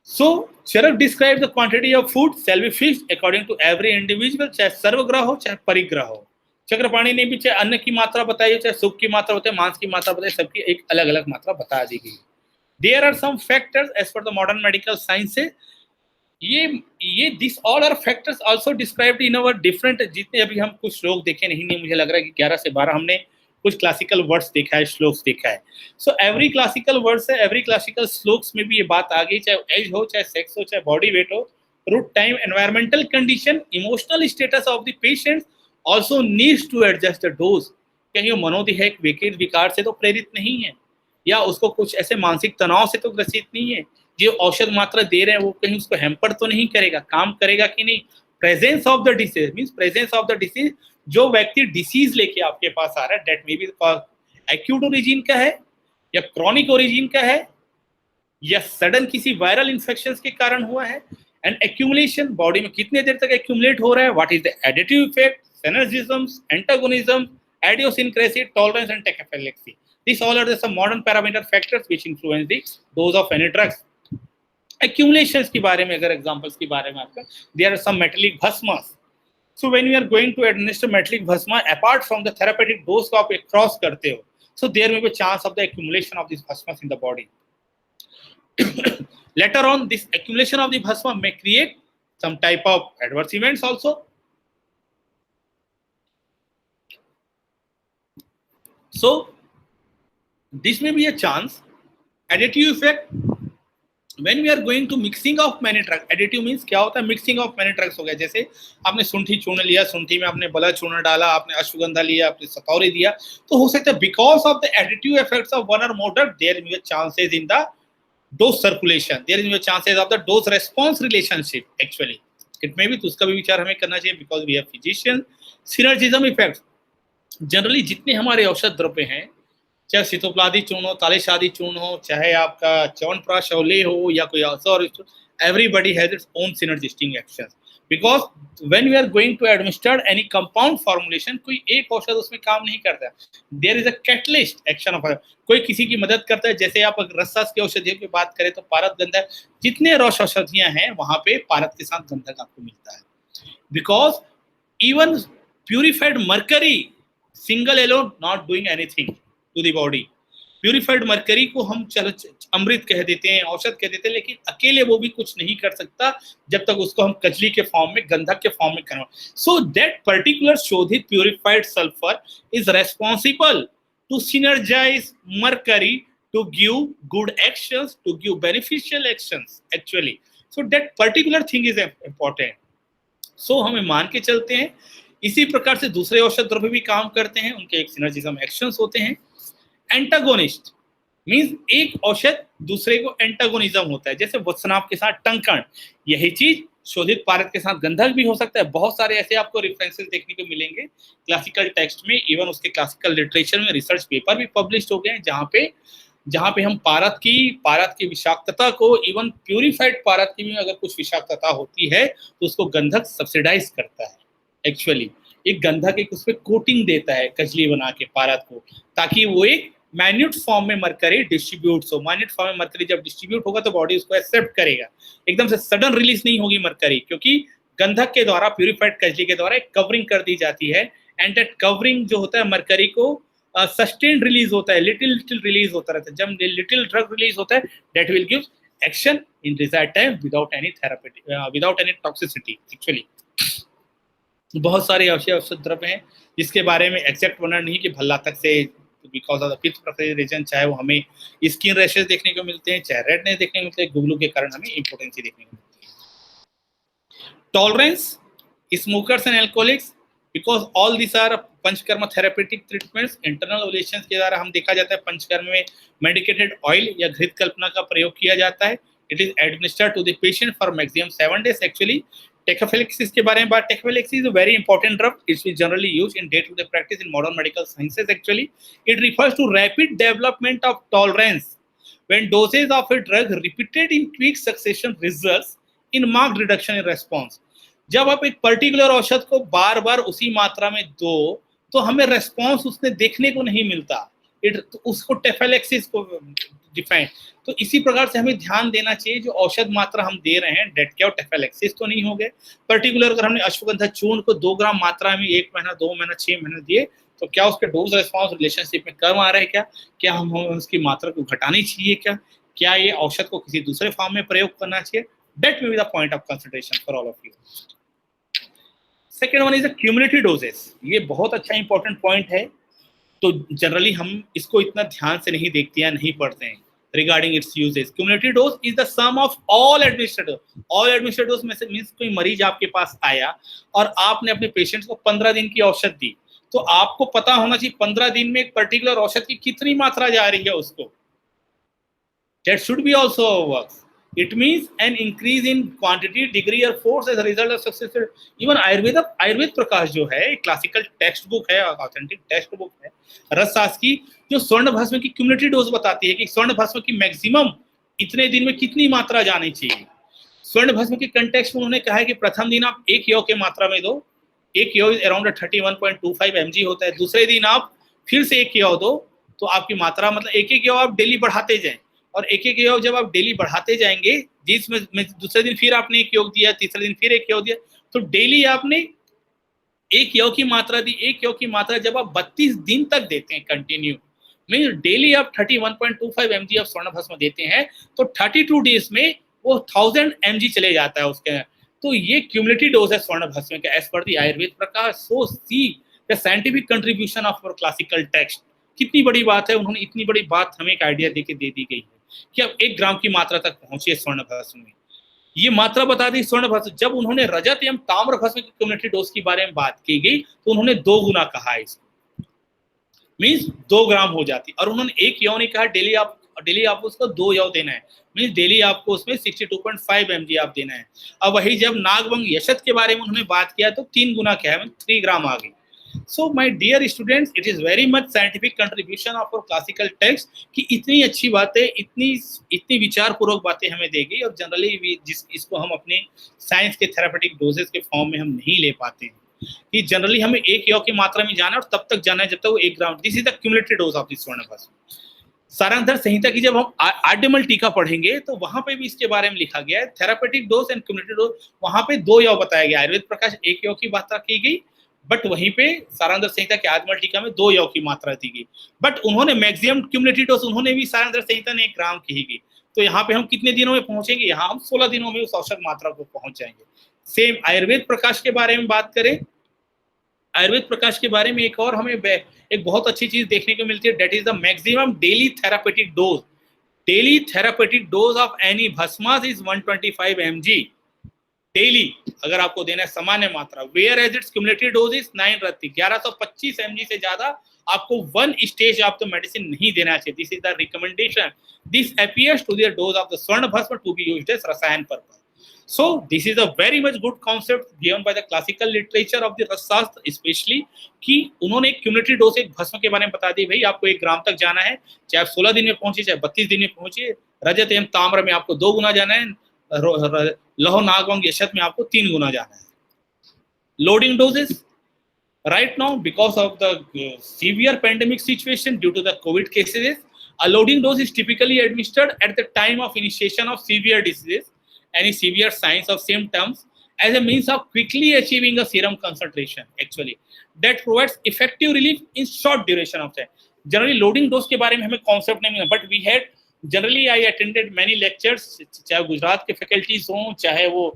So, Charak describes the quantity of food shall be fixed according to every individual, चाहे सर्वग्रह हो चाहे परिग्रह हो। चक्रपाणी ने भी चाहे अन्न की मात्रा बताई हो, चाहे सुख की मात्रा बताई, मांस की मात्रा बताई, सबकी एक अलग अलग मात्रा बता दी गई। There are some factors as per the modern medical sciences। ये this all are factors also described in our different, जितने अभी हम कुछ श्लोक देखे नहीं मुझे लग रहा है कि 11 से 12 हमने कुछ क्लासिकल वर्ड्स देखा है, श्लोक्स देखा है। सो एवरी क्लासिकल वर्ड्स है, एवरी क्लासिकल श्लोक्स में भी ये बात आ गई, चाहे एज हो, चाहे सेक्स हो, चाहे बॉडी वेट हो, route time, environmental condition, emotional status of the patient also needs to adjust the dose. कहीं वो मनोदेहिक विकार से तो प्रेरित नहीं है, या उसको कुछ ऐसे मानसिक तनाव से तो ग्रसित नहीं है, जो औषध मात्रा दे रहे हैं वो कहीं उसको हैम्पर तो नहीं करेगा, काम करेगा कि नहीं। Presence of the disease means presence of the disease, जो व्यक्ति डिसीज लेके आपके पास आ रहा है, that may be acute origin का है या क्रॉनिक ओरिजिन का है या सडन किसी वायरल इन्फेक्शन के कारण हुआ है, एंड एक्यूमुलेशन बॉडी में कितने देर तक एक्यूमुलेट हो रहा है, what is the additive effect, synergisms, antagonism, idiosyncrasy, tolerance and tachyphylaxy. These all are some modern parameter factors which influence the dose of any drugs. Accumulations के बारे में अगर examples के बारे में आपका, there are some metallic bhasmas. So when you are going to administer metallic bhasma, apart from the therapeutic dose को आप cross करते हो, so there may be chance of the accumulation of these bhasmas in the body. Later on, this accumulation of the bhasma may create some type of adverse events also. So this may be a chance. Additive effect, when we are going to mixing of many drugs, additive means क्या होता है, mixing of many drugs हो गया। जैसे आपने शुंठी चूर्ण लिया, शुंठी में आपने बला चूर्ण डाला, आपने अश्वगंधा लिया, आपने सतौरी दिया, तो हो सकता है because of the additive effects of one or more drug, there may be chances in the dose circulation, there may be chances of the dose response relationship actually, it may be, तो उसका भी विचार हमें करना चाहिए because we have physician। synergism effects, generally जितने हमारे औषध द्रव्य हैं, चाहे सीतोपलादी चूर्ण हो, तालेशादी चूर्ण हो, चाहे आपका च्यवनप्राश हो या कोई और, everybody has its own synergistic actions, because when we are going to administer any compound formulation, कोई एक औषध उसमें काम नहीं करता, there is a catalyst action of कोई किसी की मदद करता है। जैसे आप रसस की औषधियों की बात करें तो पारद गंधक, जितने रस औषधियां हैं वहां पे पारद के साथ गंधक आपको मिलता है, because even purified mercury single alone not doing anything to the body। Purified mercury को हम अमृत कह देते हैं, औषध कह देते हैं, लेकिन अकेले वो भी कुछ नहीं कर सकता जब तक उसको हम कजली के फॉर्म में, गंधक के फॉर्म में करें। सो दैट पर्टिकुलर शोधित purified sulphur is responsible to synergize mercury to give good actions, to give beneficial actions actually. So that particular thing is important. So हमें मान के चलते हैं इसी प्रकार से दूसरे औषध द्रव्य भी काम करते हैं, उनके एक सिनर्जिज्म एक्शंस होते हैं। एंटागोनिस्ट मींस एक औषध दूसरे को एंटागोनिज्म होता है, जैसे वत्सनाभ के साथ टंकण, यही चीज शोधित पारद के साथ गंधक भी हो सकता है। बहुत सारे ऐसे आपको रेफरेंसेस देखने को मिलेंगे क्लासिकल टेक्स्ट में, इवन उसके क्लासिकल लिटरेचर में रिसर्च पेपर भी पब्लिश हो गए हैं जहाँ पे हम पारद की विषाक्तता को, इवन प्यूरिफाइड पारद की भी अगर कुछ विषाक्तता होती है तो उसको गंधक सब्सिडाइज करता है। एक्चुअली एक गंधक एक उस पर कोटिंग देता है कजली बना के पारद को, ताकि वो एक माइन्यूट फॉर्म में मरकरी डिस्ट्रीब्यूट हो। माइन्यूट फॉर्म में मरकरी जब डिस्ट्रीब्यूट होगा तो बॉडी उसको एक्सेप्ट करेगा, एकदम से सडन रिलीज नहीं होगी मरकरी, क्योंकि गंधक के द्वारा, प्यूरिफाइड कजली के द्वारा एक कवरिंग कर दी जाती है। एंड दैट कवरिंग जो होता है मरकरी को सस्टेन्ड रिलीज होता है, लिटिल रिलीज होता रहता है। जब लिटिल ड्रग रिलीज होता है that will give action in desired time without any therapeutic, without any toxicity. Actually बहुत सारे औषध द्रव्य हैं जिसके बारे में एग्जैक्ट वर्णन नहीं कि भल्ला तक से बिकॉज ऑफ द पित्त प्रकृति रीजन, चाहे वो हमें स्किन रैशेस देखने को मिलते हैं, चाहे रेडनेस देखने को मिलते हैं, गुगलू के कारण हमें इम्पोर्टेंसी देखने को मिलती है। Tolerance, smokers and alcoholics, because all this are panchakarma therapeutic treatments. Internal relations के द्वारा हम देखा जाता है पंचकर्म में मेडिकेटेड ऑयल या घृत कल्पना का प्रयोग किया जाता है। It is administered to the patient for maximum 7 days। Actually tachyphylaxis के बारे में बात, tachyphylaxis is a very important drug. It's generally used in day to day practice in modern medical sciences. Actually it refers to rapid development of tolerance when doses of a drug repeated in quick succession results in marked reduction in response। जब आप एक particular औषध को बार बार उसी मात्रा में दो तो हमें रेस्पॉन्स उसने देखने को नहीं मिलता, तो उसको टेफेलेक्सिस को डिफाइन। तो इसी प्रकार से हमें ध्यान देना चाहिए जो औषध मात्रा हम दे रहे हैं, डेट क्या टेफेलेक्सिस तो नहीं हो गए। पर्टिकुलर अगर हमने अश्वगंधा चूर्ण को 2 ग्राम मात्रा में 1 महीना, 2 महीना, 6 महीने दिए तो क्या उसके डोज रेस्पॉन्स रिलेशनशिप में कम आ रहे हैं? क्या हम उसकी मात्रा को घटानी चाहिए? क्या ये औषध को किसी दूसरे फॉर्म में प्रयोग करना चाहिए? That may be the point of consideration for all of you. Second one is the cumulative doses। ये बहुत अच्छा इंपॉर्टेंट पॉइंट है, तो जनरली हम इसको इतना ध्यान से नहीं देखते हैं, नहीं पढ़ते हैं regarding its uses। Cumulative dose is the sum of all administered dose। all administered dose में से मीन्स कोई मरीज आपके पास आया और आपने अपने पेशेंट्स को 15 दिन की औषध दी, तो आपको पता होना चाहिए 15 दिन में एक पर्टिकुलर औषध की कितनी मात्रा जा रही है उसको। That should be also works। It means an increase in quantity, degree or force as a result of successful। Even Ayurveda प्रकाश जो है क्लासिकल टेक्स्ट बुक है, ऑथेंटिक टेक्स्ट बुक है रसशास्त्र की, जो स्वर्ण भस्म की क्यूमुलेटिव डोज बताती है कि स्वर्ण भस्म की मैक्सिमम इतने दिन में कितनी मात्रा जानी चाहिए। स्वर्ण भस्म के कंटेक्स्ट में उन्होंने कहा है कि प्रथम दिन आप 1 यौ के मात्रा में दो, 1 यौ अराउंड 31.25 mg होता है। दूसरे दिन आप फिर से 1 यौ दो, तो आपकी मात्रा मतलब 1 यौ आप डेली बढ़ाते जाएं, और 1 यौ जब आप डेली बढ़ाते जाएंगे, जिसमें दूसरे दिन फिर आपने 1 यौ दिया, तीसरे दिन फिर 1 यौ दिया, तो डेली आपने 1 यौ की मात्रा दी। 1 यौ की मात्रा जब आप 32 दिन तक देते हैं कंटिन्यू, मीन डेली आप 31.25 mg ऑफ स्वर्ण भस्म देते हैं, तो 32 डेज में वो 1000 mg चले जाता है उसके। तो ये क्यूमुलेटिव डोज है स्वर्ण भस्म का as per the Ayurveda Prakash. So see the scientific contribution of our classical text. कितनी बड़ी बात है, उन्होंने इतनी बड़ी बात हमें एक आइडिया देके दे दी गई है कि अब 1 ग्राम की मात्रा तक पहुंचे स्वर्ण भस्म में। ये मात्रा बता दी स्वर्ण भस्म। जब उन्होंने रजत एवं ताम्र भस्म की क्यूमुलेटिव डोज के बारे में बात की गई तो उन्होंने 2 गुना कहा है इसको, मीन्स 2 ग्राम हो जाती। और उन्होंने 1 यौ नहीं कहा, डेली आपको उसको 2 यौ देना है, मीन्स डेली आपको उसमें 62.5 mg आप देना है। अब वही जब नागभंग यशत के बारे में उन्होंने बात किया तो 3 गुना क्या है, 3 ग्राम आ गई। So my dear students, it is very much scientific contribution of our classical text कि इतनी अच्छी बातें, इतनी विचार पूर्वक बातें हमें देगी, और जनरली इसको हम अपने साइंस के थेरापेटिक डोजेस के फॉर्म में हम नहीं ले पाते हैं कि जनरली हमें 1 यौ की मात्रा में जाना है और तब तक जाना है जब तक वो 1 ग्राम। This is the cumulative dose of this स्वर्ण भस्म। सारंगधर संहिता की जब हम आड्यमल टीका पढ़ेंगे तो वहां पे भी इसके बारे में लिखा गया है, therapeutic dose and cumulative dose. वहां पे 2 यौ बताया गया, आयुर्वेद प्रकाश 1 यौ की मात्रा की गई, बट वहीं पे सारंगधर संहिता के आद्यमल टीका में 2 यौ की मात्रा दी गई। बट उन्होंने मैक्सिमम क्यूमुलेटिव डोज उन्होंने भी सारंगधर संहिता ने 1 ग्राम की गई। तो यहाँ पे हम कितने दिनों में पहुंचेंगे? यहाँ हम 16 दिनों में उस औषध मात्रा को पहुंच जाएंगे। सेम आयुर्वेद प्रकाश के बारे में बात करें, आयुर्वेद प्रकाश के बारे में एक और हमें एक बहुत अच्छी चीज देखने को मिलती है, that is the maximum daily therapeutic dose. Daily therapeutic dose of any भस्मास इज 125 mg। डेली अगर आपको देना है सामान्य मात्रा, whereas it's cumulative dose is 9 रत्ती, 1125 mg से ज्यादा आपको 1 स्टेज ऑफ द मेडिसिन नहीं देना चाहिए. This is the recommendation. This appears to the dose of the स्वर्ण भस्म टू बी यूज्ड एज रसायन purpose. So this is a very much good concept given by the classical literature of the रसशास्त्र, especially कि उन्होंने एक cumulative dose एक भस्म के बारे में बता दी. भाई आपको 1 ग्राम तक जाना है, चाहे आप 16 दिन में पहुंचे चाहे 32 दिन में पहुंचे. रजत एवं ताम्र में आपको 2 गुना जाना है, लौह नागवंग यशत में आपको 3 गुना जाना है. Loading doses right now because of the severe pandemic situation due to the COVID cases, a loading dose is typically administered at the time of initiation of severe diseases, any severe signs of symptoms, as a means of quickly achieving a serum concentration actually that provides effective relief in short duration of time. Generally loading dose के बारे में हमें concept नहीं मिला, but we had generally I attended many lectures, चाहे गुजरात के faculties हो, चाहे वो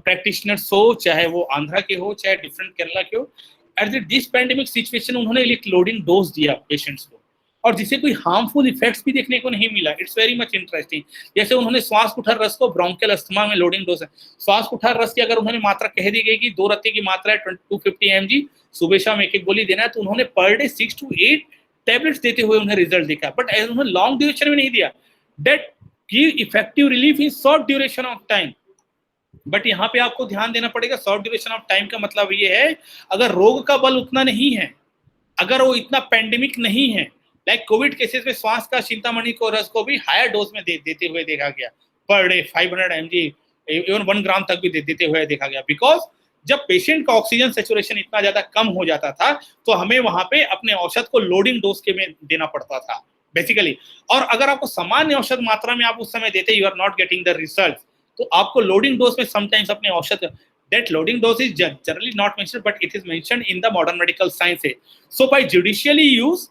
practitioners हो, चाहे वो आंध्रा के हो, चाहे different केरला के हो. At this pandemic situation उन्होंने एक लोडिंग डोज दिया पेशेंट्स को, और जिसे कोई हार्मफुल इफेक्ट्स भी देखने को नहीं मिला. It's very much interesting. जैसे उन्होंने श्वास कुठार रस को ब्रोंकियल अस्थमा में लोडिंग डोज है. श्वास कुठार रस की अगर उन्होंने मात्रा कह दी गई कि 2 रत्ती की मात्रा है 250 mg, सुबह शाम एक गोली देना है, तो उन्होंने पर डे 6 to 8 टैबलेट्स देते हुए उन्हें रिजल्ट दिखा. बट उन्होंने लॉन्ग ड्यूरेशन में नहीं दिया. That give effective relief in short duration of time. But यहाँ पे आपको ध्यान देना पड़ेगा, शॉर्ट ड्यूरेशन ऑफ टाइम का मतलब ये है अगर रोग का बल उतना नहीं है, अगर वो इतना पैंडेमिक नहीं है, लाइक कोविड केसेस में श्वास का चिंतामणि को रस को भी हायर डोज में देते हुए देखा गया, पर डे 500 mg इवन 1 ग्राम तक भी देते हुए देखा गया. बिकॉज जब पेशेंट का ऑक्सीजन सेचुरेशन इतना ज्यादा कम हो जाता था तो हमें वहां पे अपने औषध को लोडिंग डोज के में देना पड़ता था बेसिकली. और अगर आपको सामान्य औषध मात्रा में आप उस समय देते, you are not getting the result, तो आपको लोडिंग डोज में समटाइम्स अपने औषध, that loading dose is generally not mentioned but it is mentioned in the modern medical science. So by judicially use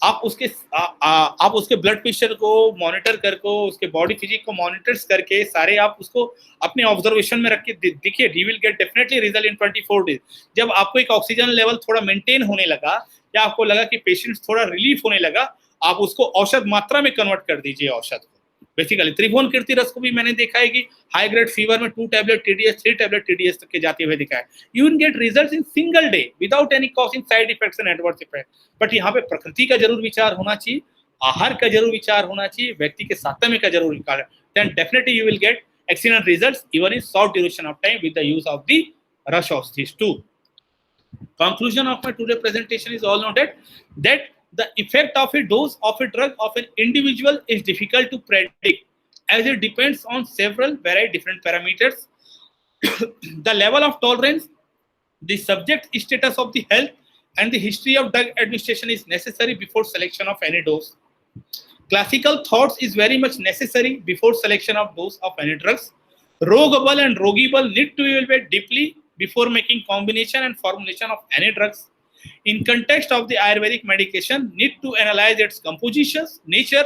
आप उसके ब्लड प्रेशर को monitor करके, उसके बॉडी फिजिक को मॉनिटर्स करके सारे आप उसको अपने ऑब्जर्वेशन में रख के देखिए, you will get definitely result in 24 days. जब आपको एक ऑक्सीजन लेवल थोड़ा मेंटेन होने लगा या आपको लगा कि पेशेंट थोड़ा रिलीफ होने लगा, आप उसको औषध मात्रा में कन्वर्ट कर दीजिए औषध को. बेसिकली त्रिभुवन कीर्ति रस को भी मैंने देखा है कि हाई ग्रेड फीवर में 2 टैबलेट TDS 3 टैबलेट TDS तक के जाते हुए दिखा है. You will get results in single day without any causing side effects and adverse effect. But यहाँ पे प्रकृति का जरूर विचार होना चाहिए, आहार का जरूर विचार होना चाहिए, व्यक्ति के सातम्य का जरूर विचार. Then definitely you will get excellent results even in short duration of time with the use of the rush of these two. Conclusion of my today presentation is all noted that the effect of a dose of a drug of an individual is difficult to predict as it depends on several very different parameters. The level of tolerance, the subject status of the health, and the history of drug administration is necessary before selection of any dose. Classical thoughts is very much necessary before selection of dose of any drugs. Rogabal and Rogibal need to evaluate deeply before making combination and formulation of any drugs. In context of the Ayurvedic medication, need to analyze its compositions, nature,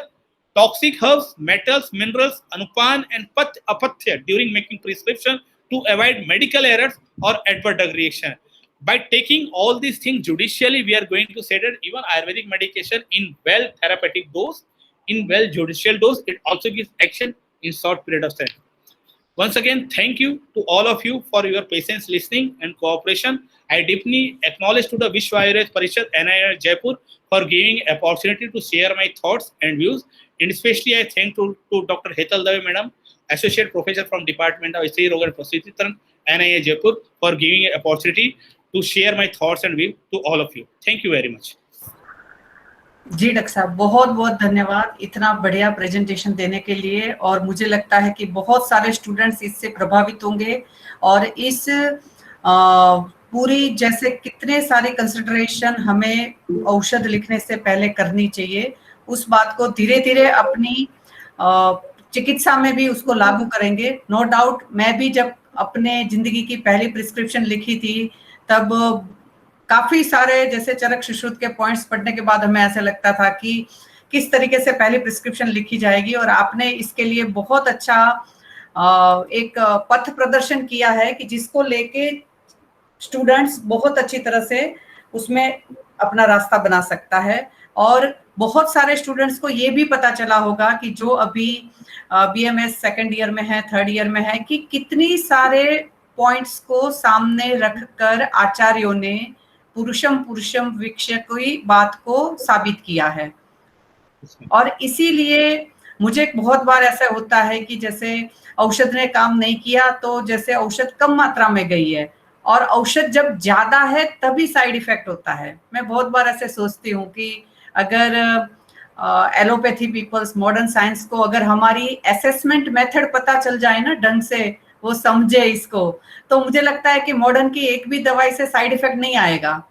toxic herbs, metals, minerals, anupan, and apathya during making prescription to avoid medical errors or adverse drug reaction. By taking all these things judicially, we are going to say that even Ayurvedic medication in well therapeutic dose, in well judicial dose, it also gives action in short period of time. Once again, thank you to all of you for your patience, listening, and cooperation. I deeply acknowledge to the Vishwa Ayurveda Parishad NIR Jaipur for giving opportunity to share my thoughts and views. And especially I thank to Dr. Hetal Dave Madam, Associate Professor from Department of Stri Roga and Prasootitran, NIR Jaipur, for giving an opportunity to share my thoughts and views to all of you. Thank you very much. जी doctor साहब, बहुत बहुत धन्यवाद इतना बढ़िया presentation देने के लिए. और मुझे लगता है कि बहुत सारे स्टूडेंट्स इससे प्रभावित होंगे और इस पूरी जैसे कितने सारे कंसिडरेशन हमें औषध लिखने से पहले करनी चाहिए, उस बात को धीरे धीरे अपनी चिकित्सा में भी उसको लागू करेंगे. नो डाउट मैं भी जब अपने जिंदगी की पहली प्रिस्क्रिप्शन लिखी थी तब काफी सारे जैसे चरक सुश्रुत के पॉइंट्स पढ़ने के बाद हमें ऐसा लगता था कि किस तरीके से पहली प्रिस्क्रिप्शन लिखी जाएगी. और आपने इसके लिए बहुत अच्छा एक पथ प्रदर्शन किया है कि जिसको लेके स्टूडेंट्स बहुत अच्छी तरह से उसमें अपना रास्ता बना सकता है. और बहुत सारे स्टूडेंट्स को ये भी पता चला होगा कि जो अभी BMS सेकेंड ईयर में है, थर्ड ईयर में है, कि कितनी सारे पॉइंट्स को सामने रखकर आचार्यों ने पुरुषम पुरुषम वीक्ष्य की बात को साबित किया है। और इसीलिए मुझे बहुत बार ऐसा होता है कि जैसे औषध ने काम नहीं किया तो जैसे औषध कम मात्रा में गई है, और औषध जब ज्यादा है तभी साइड इफेक्ट होता है। मैं बहुत बार ऐसे सोचती हूँ कि अगर एलोपैथी पीपल्स, मॉडर्न साइंस को अगर हमारी असेसमेंट मेथड पता चल जाए ना ढंग से, वो समझे इसको, तो मुझे लगता है कि मॉडर्न की एक भी दवाई से साइड इफेक्ट नहीं आएगा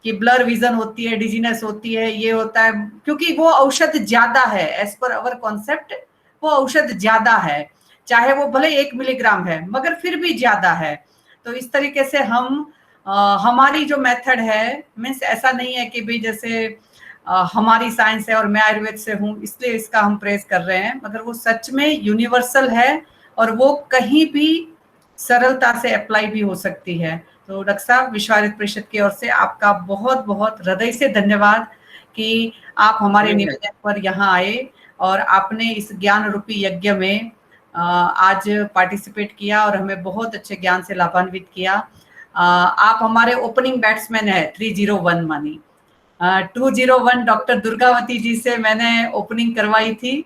कि ब्लर विजन होती है, डिजीनेस होती है, ये होता है, क्योंकि वो औषध ज्यादा है। एज पर अवर कॉन्सेप्ट वो औषध ज्यादा है, चाहे वो भले 1 मिलीग्राम है मगर फिर भी ज्यादा है। तो इस तरीके से हम हमारी जो मेथड है, मीन्स ऐसा नहीं है कि भाई जैसे हमारी साइंस है और मैं आयुर्वेद से हूँ इसलिए इसका हम प्रेस कर रहे हैं, मगर वो सच में यूनिवर्सल है और वो कहीं भी सरलता से अप्लाई भी हो सकती है। तो डॉक्टर साहब, विश्व आयुर्वेद परिषद की ओर से आपका बहुत बहुत हृदय से धन्यवाद कि आप हमारे निवेदन पर यहाँ आए और आपने इस ज्ञान रूपी यज्ञ में आज पार्टिसिपेट किया और हमें बहुत अच्छे ज्ञान से लाभान्वित किया। आप हमारे ओपनिंग बैट्समैन है 301 मानी। 201 डॉक्टर दुर्गावती जी से मैंने ओपनिंग करवाई थी,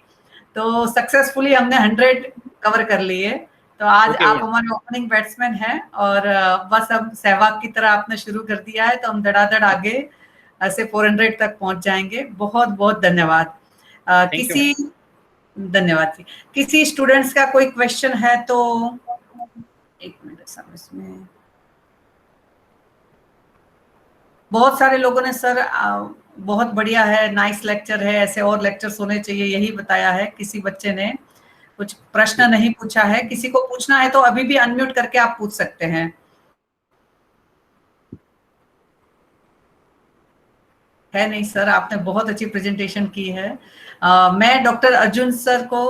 तो सक्सेसफुली हमने 100 कवर कर लिए। तो आज आप हमारे ओपनिंग बैट्समैन हैं और बस अब सहवाग की तरह आपने शुरू कर दिया है, तो हम धड़ाधड़ आगे ऐसे 400 तक पहुंच जाएंगे। बहुत बहुत धन्यवाद। धन्यवाद जी। किसी स्टूडेंट्स का कोई क्वेश्चन है तो एक मिनट साहब, इसमें बहुत सारे लोगों ने सर बहुत बढ़िया है, नाइस लेक्चर है, ऐसे और लेक्चर्स होने चाहिए, यही बताया है। किसी बच्चे ने कुछ प्रश्न नहीं पूछा है, किसी को पूछना है तो अभी भी अनम्यूट करके आप पूछ सकते हैं। है नहीं सर, आपने बहुत अच्छी प्रेजेंटेशन की है। मैं डॉक्टर अर्जुन सर को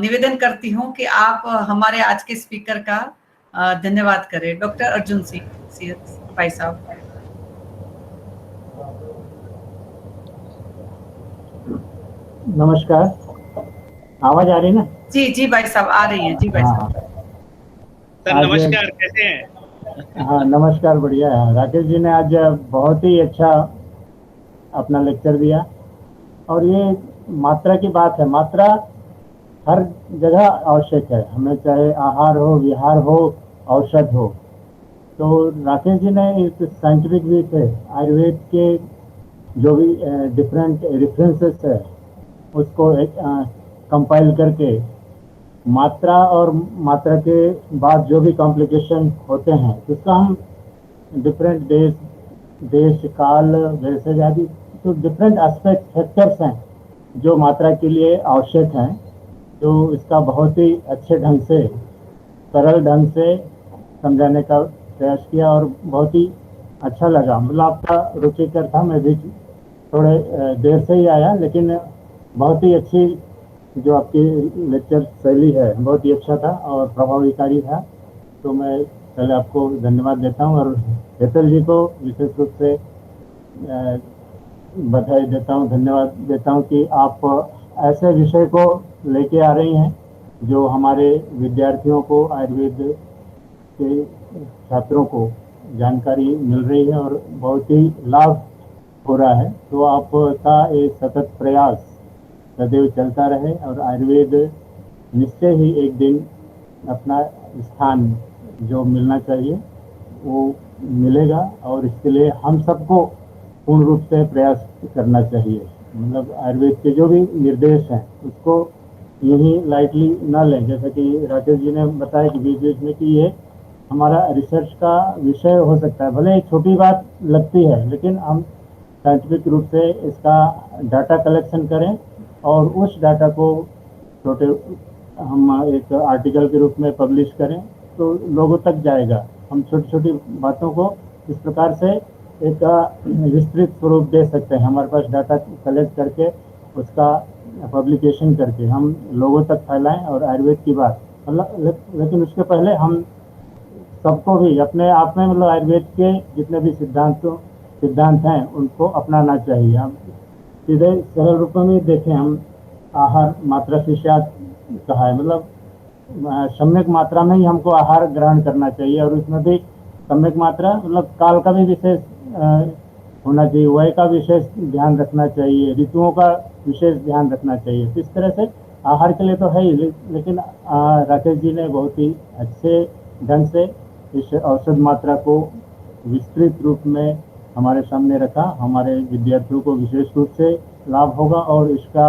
निवेदन करती हूँ कि आप हमारे आज के स्पीकर का धन्यवाद करें। डॉक्टर अर्जुन सिंह भाई साहब। नमस्कार, आवाज आ रही ना? जी जी भाई साहब, आ रही है जी भाई साहब। सर नमस्कार, कैसे हैं? हाँ नमस्कार, बढ़िया है। राकेश जी ने आज बहुत ही अच्छा अपना लेक्चर दिया, और ये मात्रा की बात है। मात्रा हर जगह आवश्यक है, हमें चाहे आहार हो, विहार हो, औषध हो। तो राकेश जी ने इस साइंटिफिक वे से आयुर्वेद के जो भी डिफरेंट रेफरेंसेस है उसको एक कंपाइल करके मात्रा और मात्रा के बाद जो भी कॉम्प्लिकेशन होते हैं उसका हम डिफरेंट देश काल वैसे आदि तो डिफरेंट एस्पेक्ट फैक्टर्स हैं जो मात्रा के लिए आवश्यक हैं, जो इसका बहुत ही अच्छे ढंग से, सरल ढंग से समझाने का प्रयास किया और बहुत ही अच्छा लगा। मतलब आपका रुचिकर था, मैं भी थोड़े देर से ही आया, लेकिन बहुत ही अच्छी जो आपकी लेक्चर शैली है बहुत ही अच्छा था और प्रभावकारी था। तो मैं पहले आपको धन्यवाद देता हूँ और हेतल जी को विशेष रूप से बधाई देता हूँ, धन्यवाद देता हूँ कि आप ऐसे विषय को लेके आ रही हैं जो हमारे विद्यार्थियों को, आयुर्वेद के छात्रों को जानकारी मिल रही है और बहुत ही लाभ हो रहा है। तो आपका एक सतत प्रयास सदैव चलता रहे और आयुर्वेद निश्चय ही एक दिन अपना स्थान जो मिलना चाहिए वो मिलेगा, और इसके लिए हम सबको पूर्ण रूप से प्रयास करना चाहिए। मतलब आयुर्वेद के जो भी निर्देश हैं उसको यही लाइटली ना लें। जैसा कि राकेश जी ने बताया कि बीच बीच में कि ये हमारा रिसर्च का विषय हो सकता है, भले एक छोटी बात लगती है, लेकिन हम साइंटिफिक रूप से इसका डाटा कलेक्शन करें और उस डाटा को छोटे हम एक आर्टिकल के रूप में पब्लिश करें तो लोगों तक जाएगा। हम छोटी छोटी बातों को इस प्रकार से एक विस्तृत स्वरूप दे सकते हैं। हमारे पास डाटा कलेक्ट करके उसका पब्लिकेशन करके हम लोगों तक फैलाएं और आयुर्वेद की बात, मतलब लेकिन उसके पहले हम सबको भी अपने आप में, मतलब आयुर्वेद के जितने भी सिद्धांत हैं उनको अपनाना चाहिए। हम सीधे सरल रूप में देखें, हम आहार मात्रा से शायद कहा है, मतलब सम्यक मात्रा में ही हमको आहार ग्रहण करना चाहिए, और उसमें भी सम्यक मात्रा मतलब काल का भी विशेष होना चाहिए, वय का विशेष ध्यान रखना चाहिए, ऋतुओं का विशेष ध्यान रखना चाहिए। तो इस तरह से आहार के लिए तो है ही, लेकिन राकेश जी ने बहुत ही अच्छे ढंग से इस औषध मात्रा को विस्तृत रूप में हमारे सामने रखा। हमारे विद्यार्थियों को विशेष रूप से लाभ होगा, और इसका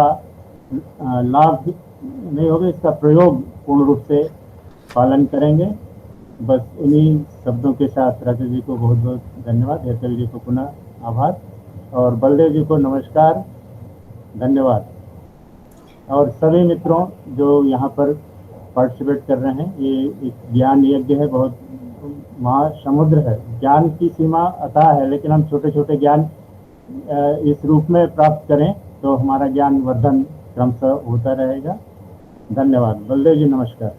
लाभ नहीं होगा, इसका प्रयोग पूर्ण रूप से पालन करेंगे। बस इन्हीं शब्दों के साथ राकेश जी को बहुत बहुत धन्यवाद, हेतल जी को पुनः आभार, और बलदेव जी को नमस्कार, धन्यवाद। और सभी मित्रों जो यहाँ पर पार्टिसिपेट कर रहे हैं, ये एक ज्ञान यज्ञ है, बहुत महासमुद्र है, ज्ञान की सीमा अथाह है, लेकिन हम छोटे छोटे ज्ञान इस रूप में प्राप्त करें तो हमारा ज्ञान वर्धन क्रमशः होता रहेगा। धन्यवाद। बलदेव जी नमस्कार।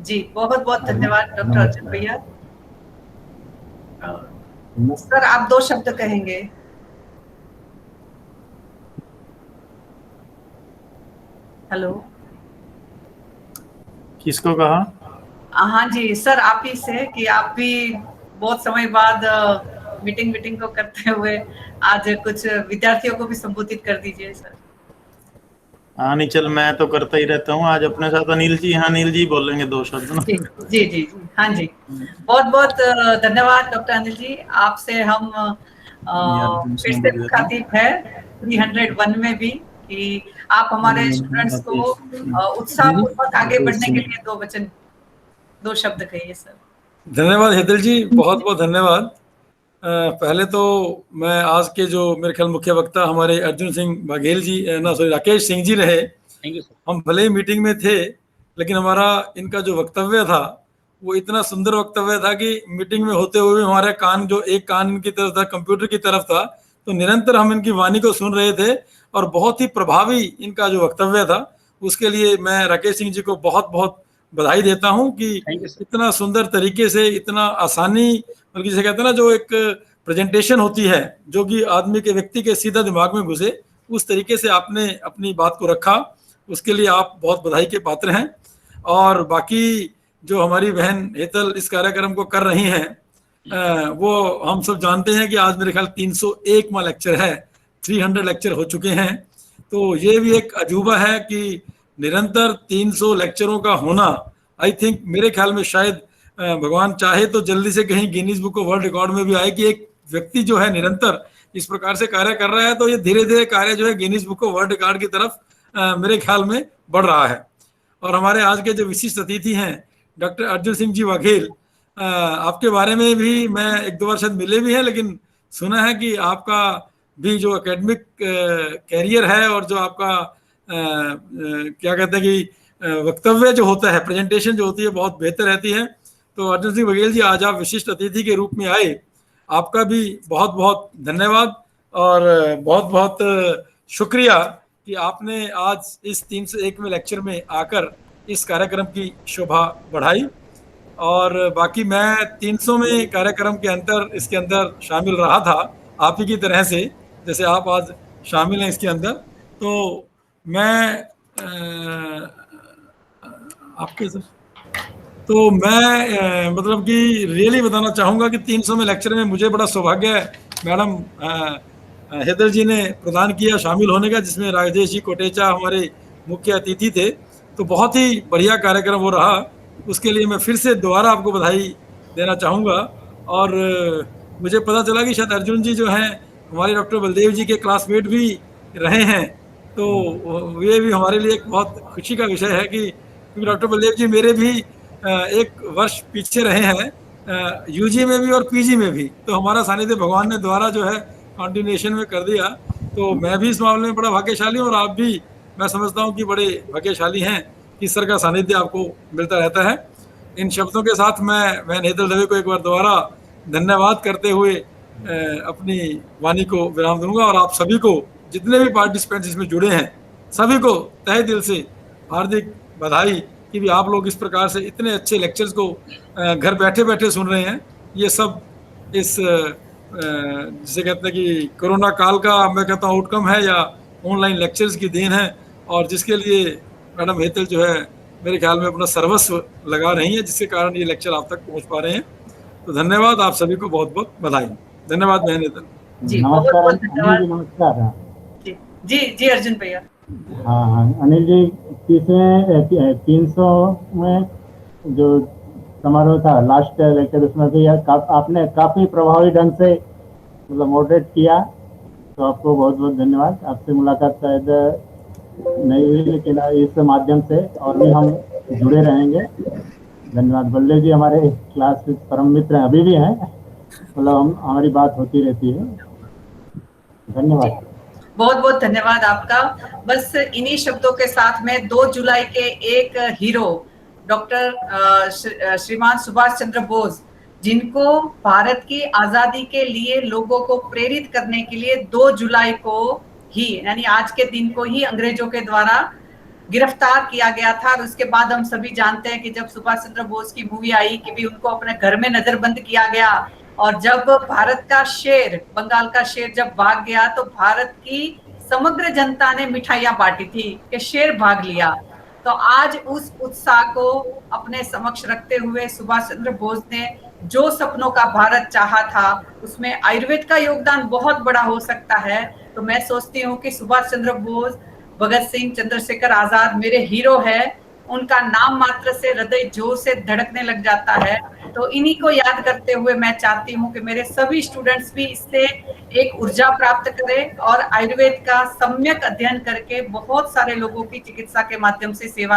जी बहुत बहुत धन्यवाद डॉक्टर अर्जुन भैया। सर आप 2 शब्द कहेंगे? हेलो, किसको कहा? हाँ जी सर, आप ही से कि आप भी बहुत समय बाद मीटिंग को करते हुए आज कुछ विद्यार्थियों को भी संबोधित कर दीजिए सर। हाँ नहीं, चल मैं तो करता ही रहता हूँ। आज अपने साथ अनिल जी, हाँ अनिल जी बोलेंगे 2 शब्द ना। जी जी जी हाँ जी, बहुत बहुत धन्यवाद डॉक्टर अनिल जी। आपसे हम फिर से मुखातिब है 301 में भी कि आप हमारे स्टूडेंट्स को उत्साहपूर्वक आगे बढ़ने के लिए 2 शब्द कहिए सर। धन्यवाद हेतल जी, बहुत बहुत धन्यवाद। पहले तो मैं आज के जो मेरे ख्याल मुख्य वक्ता हमारे अर्जुन सिंह बघेल जी राकेश सिंह जी रहे। हम भले ही मीटिंग में थे, लेकिन हमारा इनका जो वक्तव्य था वो इतना सुंदर वक्तव्य था कि मीटिंग में होते हुए हमारा कान जो एक कान इनकी तरफ था, कंप्यूटर की तरफ था, तो निरंतर हम इनकी वाणी को सुन रहे थे, और बहुत ही प्रभावी इनका जो वक्तव्य था, उसके लिए मैं राकेश सिंह जी को बहुत बहुत बधाई देता हूं कि इतना सुंदर तरीके से, इतना आसानी, बल्कि जिसे कहते हैं ना, जो एक प्रेजेंटेशन होती है जो कि आदमी के व्यक्ति के सीधा दिमाग में घुसे, उस तरीके से आपने अपनी बात को रखा, उसके लिए आप बहुत बधाई के पात्र हैं। और बाकी जो हमारी बहन हेतल इस कार्यक्रम को कर रही हैं, वो हम सब जानते हैं कि आज मेरे ख्याल 301वां लेक्चर है, 300 लेक्चर हो चुके हैं। तो ये भी एक अजूबा है कि निरंतर 300 लेक्चरों का होना, आई थिंक मेरे ख्याल में शायद भगवान चाहे तो जल्दी से कहीं Guinness book of world record में भी आए कि एक व्यक्ति जो है निरंतर इस प्रकार से कार्य कर रहा है, तो ये धीरे धीरे कार्य जो है Guinness book of world record की तरफ मेरे ख्याल में बढ़ रहा है। और हमारे आज के जो विशिष्ट अतिथि हैं डॉक्टर अर्जुन सिंह जी बघेल, आपके बारे में भी मैं 1-2 बार शायद मिले भी हैं, लेकिन सुना है कि आपका भी जो एकेडमिक कैरियर है और जो आपका क्या कहते हैं कि वक्तव्य जो होता है, प्रेजेंटेशन जो होती है, बहुत बेहतर रहती है। तो अर्जुन सिंह बघेल जी, आज आप विशिष्ट अतिथि के रूप में आए, आपका भी बहुत बहुत धन्यवाद और बहुत बहुत शुक्रिया कि आपने आज इस 301वें लेक्चर में आकर इस कार्यक्रम की शोभा बढ़ाई। और बाकी मैं 300 में कार्यक्रम के इसके अंदर शामिल रहा था, आप ही की तरह से, जैसे आप आज शामिल हैं इसके अंदर। तो मैं आपके सर, तो मैं मतलब कि रियली बताना चाहूँगा कि 300 में लेक्चर में मुझे बड़ा सौभाग्य है मैडम हेतल जी ने प्रदान किया शामिल होने का, जिसमें राजेश जी कोटेचा हमारे मुख्य अतिथि थे। तो बहुत ही बढ़िया कार्यक्रम वो रहा, उसके लिए मैं फिर से दोबारा आपको बधाई देना चाहूँगा। और मुझे पता चला कि शायद अर्जुन जी जो हैं हमारे डॉक्टर बलदेव जी के क्लासमेट भी रहे हैं, तो ये भी हमारे लिए एक बहुत खुशी का विषय है कि क्योंकि डॉक्टर बलदेव जी मेरे भी 1 वर्ष पीछे रहे हैं, यूजी में भी और पीजी में भी। तो हमारा सानिध्य भगवान ने द्वारा जो है कॉन्टिन्यूएशन में कर दिया। तो मैं भी इस मामले में बड़ा भाग्यशाली हूँ, और आप भी मैं समझता हूँ कि बड़े भाग्यशाली हैं कि सर का सानिध्य आपको मिलता रहता है। इन शब्दों के साथ मैं हेतल दवे को एक बार दोबारा धन्यवाद करते हुए अपनी वाणी को विराम दूंगा, और आप सभी को, जितने भी पार्टिसिपेंट्स इसमें जुड़े हैं, सभी को तहे दिल से हार्दिक बधाई कि भी आप लोग इस प्रकार से इतने अच्छे लेक्चर्स को घर बैठे बैठे सुन रहे हैं। ये सब इस जिसे कहते हैं कि कोरोना काल का मैं कहता हूँ आउटकम है, या ऑनलाइन लेक्चर्स की देन है, और जिसके लिए मैडम हेतल जो है मेरे ख्याल में अपना सर्वस्व लगा रही हैं, जिसके कारण ये लेक्चर आप तक पहुंच पा रहे हैं। तो धन्यवाद, आप सभी को बहुत बहुत बधाई। धन्यवाद बहन हेतल जी। नमस्कार बहुत धन्यवाद। अनिल जी, नमस्कार। जी जी जी अर्जुन भैया। हाँ हाँ अनिल जी, 300 में जो समारोह था लास्ट लेक्चर, उसमें भी आपने काफी प्रभावी ढंग से मतलब मॉडरेट किया, तो आपको बहुत बहुत धन्यवाद। आपसे मुलाकात शायद नहीं हुई, लेकिन इस माध्यम से और भी हम जुड़े रहेंगे। धन्यवाद। बल्ले जी हमारे क्लास परम मित्र हैं, अभी भी हैं, मतलब हमारी बात होती रहती है। धन्यवाद। बहुत बहुत धन्यवाद आपका। बस इन्हीं शब्दों के साथ में 2 जुलाई के एक हीरो डॉक्टर श्रीमान सुभाष चंद्र बोस, जिनको भारत की आजादी के लिए लोगों को प्रेरित करने के लिए 2 जुलाई को ही, यानी आज के दिन को ही अंग्रेजों के द्वारा गिरफ्तार किया गया था। और उसके बाद हम सभी जानते हैं कि जब सुभाष चंद्र बोस की मूवी आई कि भी उनको अपने घर में नजरबंद किया गया, और जब भारत का शेर, बंगाल का शेर जब भाग गया तो भारत की समग्र जनता ने मिठाइयां बांटी थी कि शेर भाग लिया। तो आज उस उत्साह को अपने समक्ष रखते हुए सुभाष चंद्र बोस ने जो सपनों का भारत चाहा था, उसमें आयुर्वेद का योगदान बहुत बड़ा हो सकता है। तो मैं सोचती हूँ कि सुभाष चंद्र बोस, भगत सिंह, चंद्रशेखर आजाद मेरे हीरो है। उनका नाम मात्र से हृदय जोर से धड़कने लग जाता है। तो इन्हीं को याद करते हुए मैं चाहती हूँ कि मेरे सभी स्टूडेंट्स भी इससे एक ऊर्जा प्राप्त करें और आयुर्वेद का सम्यक अध्ययन करके बहुत सारे लोगों की चिकित्सा के माध्यम से सेवा